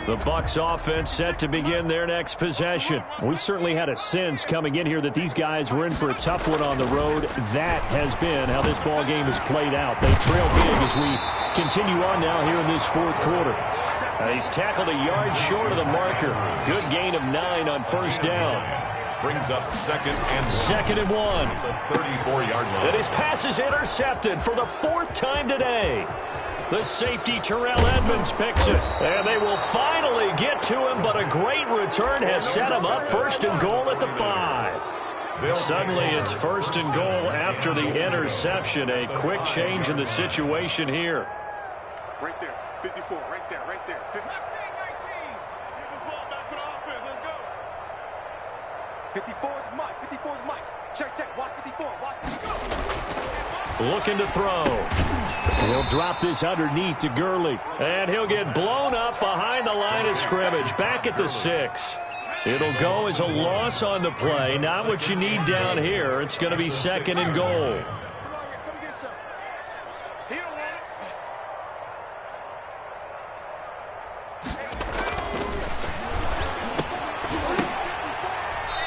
The Bucs offense set to begin their next possession. We certainly had a sense coming in here that these guys were in for a tough one on the road. That has been how this ball game has played out. They trail big as we continue on now here in this 4th quarter. He's tackled a yard short of the marker. Good gain of 9 on first down. Brings up second and 1. The 34-yard line. And his pass is intercepted for the 4th time today. The safety, Terrell Edmonds, picks it. And they will finally get to him, but a great return has set him up 1st and goal at the 5. Suddenly it's 1st and goal after the interception. A quick change in the situation here. Right there, 54, right there, right there. 50. Get this ball back for the offense, let's go. 54 is Mike, 54 is Mike. Check, watch 54, watch 54. Looking to throw. He'll drop this underneath to Gurley. And he'll get blown up behind the line of scrimmage. Back at the 6. It'll go as a loss on the play. Not what you need down here. It's going to be 2nd and goal.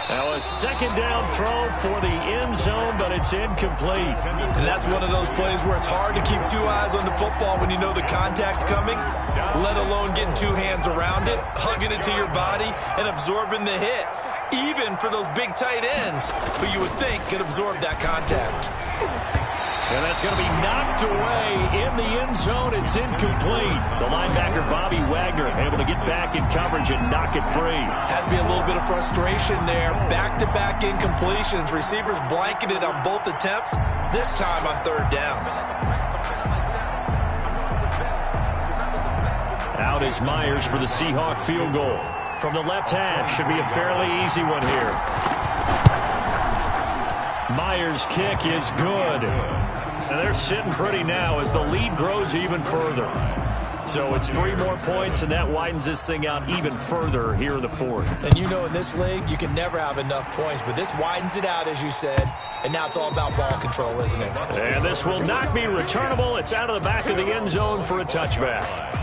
Now a 2nd down throw for the end zone, but it's incomplete. And that's one of those plays where it's hard to keep 2 eyes on the football when you know the contact's coming, let alone getting 2 hands around it, hugging it to your body, and absorbing the hit. Even for those big tight ends who you would think could absorb that contact. And that's going to be knocked away in the end zone. It's incomplete. The linebacker, Bobby Wagner, able to get back in coverage and knock it free. Has to be a little bit of frustration there. Back-to-back incompletions. Receivers blanketed on both attempts, this time on 3rd down. Out is Myers for the Seahawk field goal. From the left hash, should be a fairly easy one here. Myers' kick is good. And they're sitting pretty now as the lead grows even further. So it's 3 more points, and that widens this thing out even further here in the 4th. And you know in this league, you can never have enough points, but this widens it out, as you said, and now it's all about ball control, isn't it? And this will not be returnable. It's out of the back of the end zone for a touchback.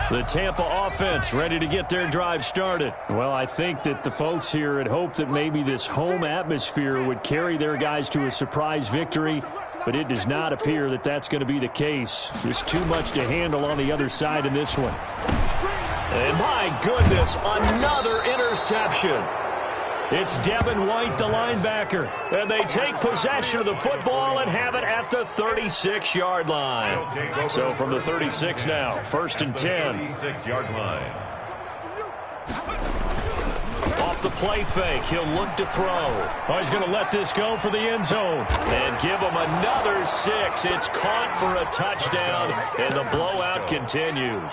The Tampa offense ready to get their drive started. Well, I think that the folks here had hoped that maybe this home atmosphere would carry their guys to a surprise victory, but it does not appear that that's going to be the case. There's too much to handle on the other side in this one. And my goodness, another interception. It's Devin White, the linebacker. And they take possession of the football and have it at the 36-yard line. So from the 36 now, 1st and 10. 36-yard line. Off the play fake. He'll look to throw. Oh, he's going to let this go for the end zone. And give him another 6. It's caught for a touchdown, and the blowout continues.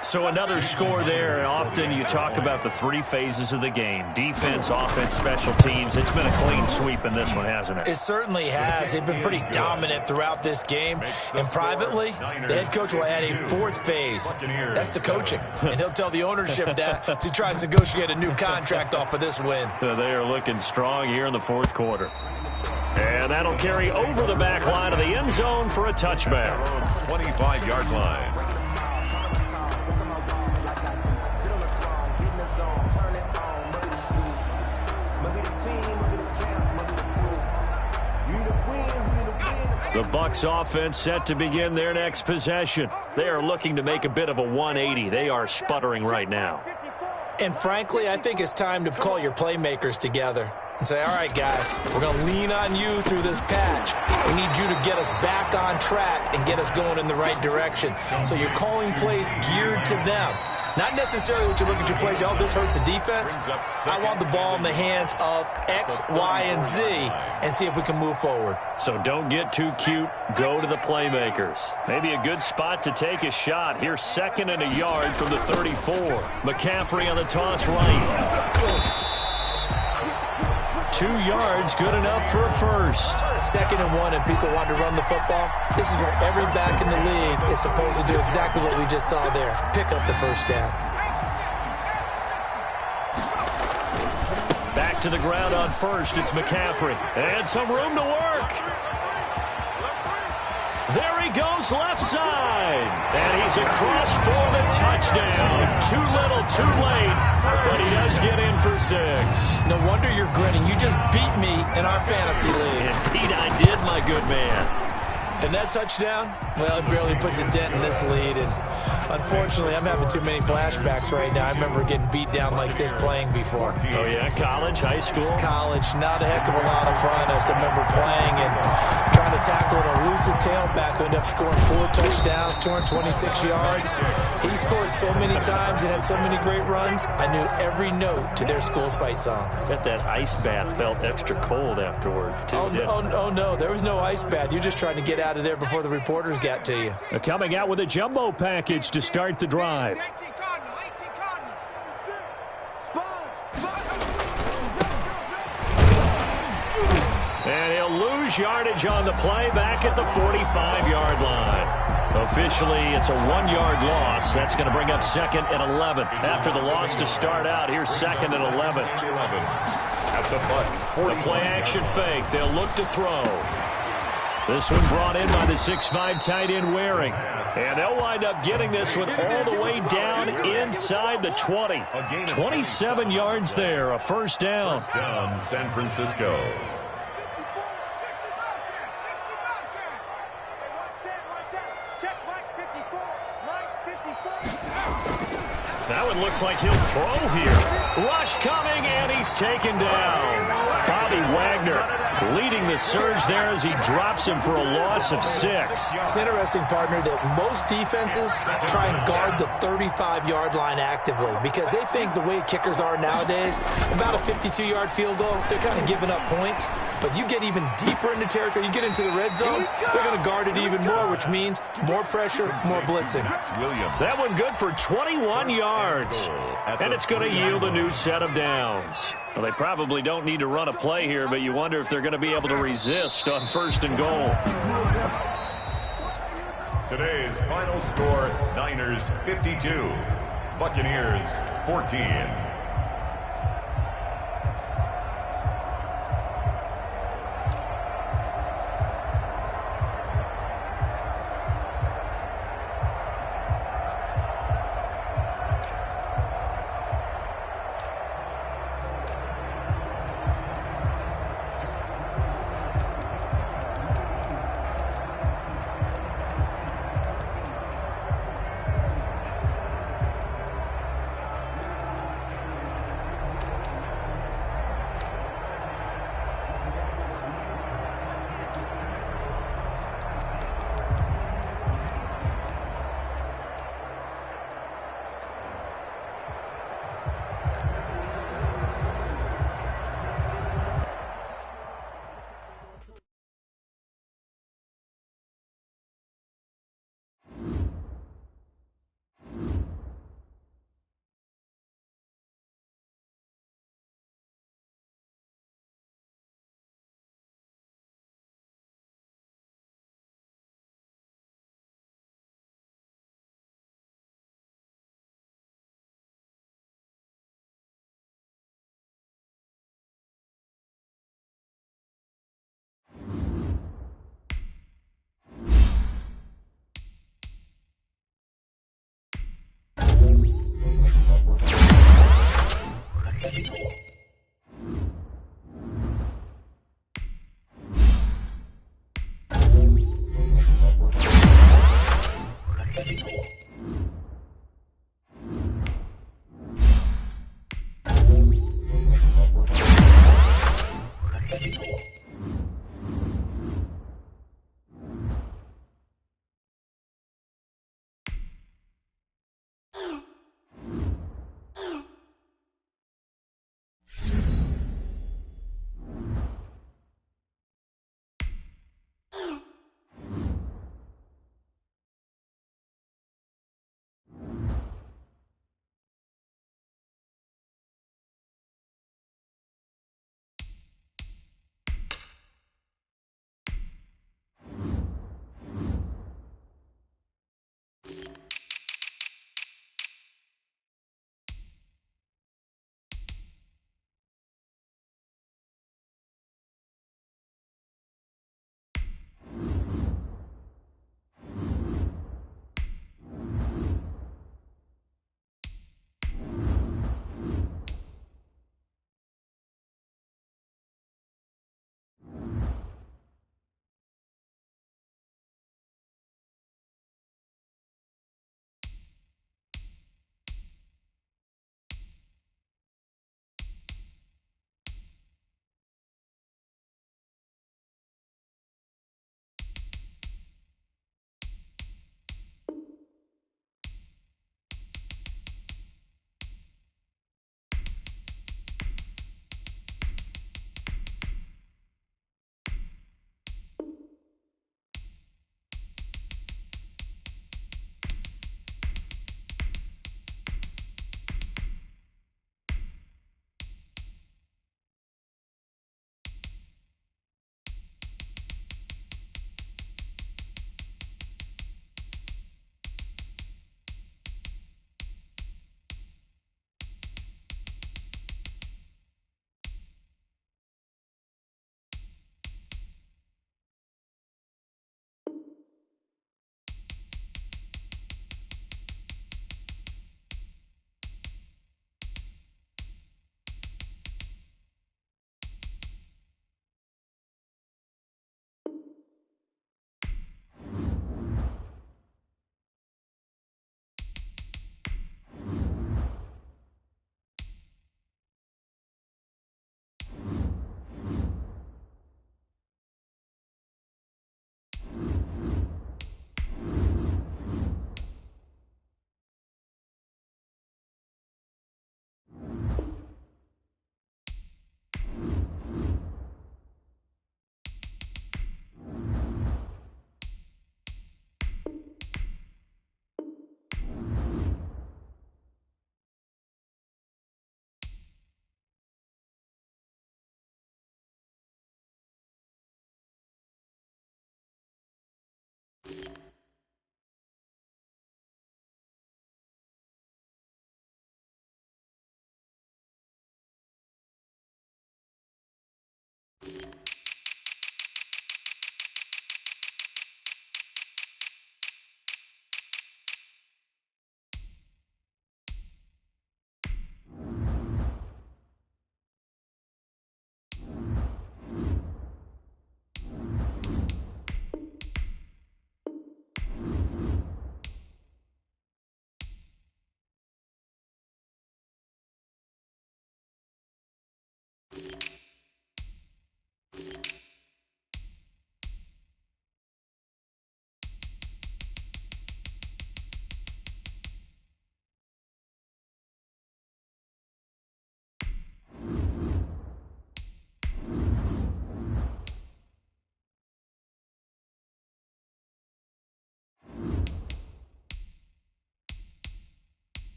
So another score there. Often you talk about the 3 phases of the game: defense, offense, special teams. It's been a clean sweep in this one, hasn't it? It certainly has. They've been pretty dominant throughout this game. And privately, the head coach will add a 4th phase. That's the coaching. And he'll tell the ownership that as he tries to negotiate a new contract off of this win. They are looking strong here in the 4th quarter. And that'll carry over the back line of the end zone for a touchback. 25-yard line. The Bucs offense set to begin their next possession. They are looking to make a bit of a 180. They are sputtering right now. And frankly, I think it's time to call your playmakers together and say, all right, guys, we're going to lean on you through this patch. We need you to get us back on track and get us going in the right direction. So you're calling plays geared to them. Not necessarily what you look at your plays, oh, this hurts the defense. I want the ball in the hands of X, Y, and Z and see if we can move forward. So don't get too cute. Go to the playmakers. Maybe a good spot to take a shot. Here's 2nd and a yard from the 34. McCaffrey on the toss right. 2 yards, good enough for a first. 2nd and 1, and people want to run the football. This is where every back in the league is supposed to do exactly what we just saw there. Pick up the first down. Back to the ground on first. It's McCaffrey. And some room to work. There he goes, left side. And he's across for the touchdown. Too little, too late. But he does get in for 6. No wonder you're grinning. You just beat me in our fantasy league. Indeed I did, my good man. And that touchdown, well, it barely puts a dent in this lead. And unfortunately, I'm having too many flashbacks right now. I remember getting beat down like this playing before. Oh, yeah? College, high school? College. Not a heck of a lot of fun. I just remember playing and trying to tackle an elusive tailback who ended up scoring 4 touchdowns, 226 yards. He scored so many times and had so many great runs, I knew every note to their school's fight song. I bet that ice bath felt extra cold afterwards, too. Oh, no. There was no ice bath. You're just trying to get out of there before the reporters got to you. Coming out with a jumbo package to start the drive. And he'll lose yardage on the play back at the 45-yard line. Officially, it's a 1-yard loss. That's going to bring up 2nd and 11. After the loss to start out, here's 2nd and 11. At the Bucs, the play action fake. They'll look to throw. This one brought in by the 6'5" tight end Waring. And they'll wind up getting this one all the way down inside the 20. 27 yards there, a first down. First down, San Francisco. Now it looks like he'll throw here. Rush coming, and he's taken down. Bobby Wagner leading the surge there as he drops him for a loss of 6. It's interesting, partner, that most defenses try and guard the 35-yard line actively because they think the way kickers are nowadays, about a 52-yard field goal, they're kind of giving up points. But you get even deeper into territory, you get into the red zone, they're going to guard it even more, which means more pressure, more blitzing. That one good for 21 yards. And it's going to yield a new set of downs. Well, they probably don't need to run a play here, but you wonder if they're going to be able to resist on 1st and goal. Today's final score, Niners 52, Buccaneers 14.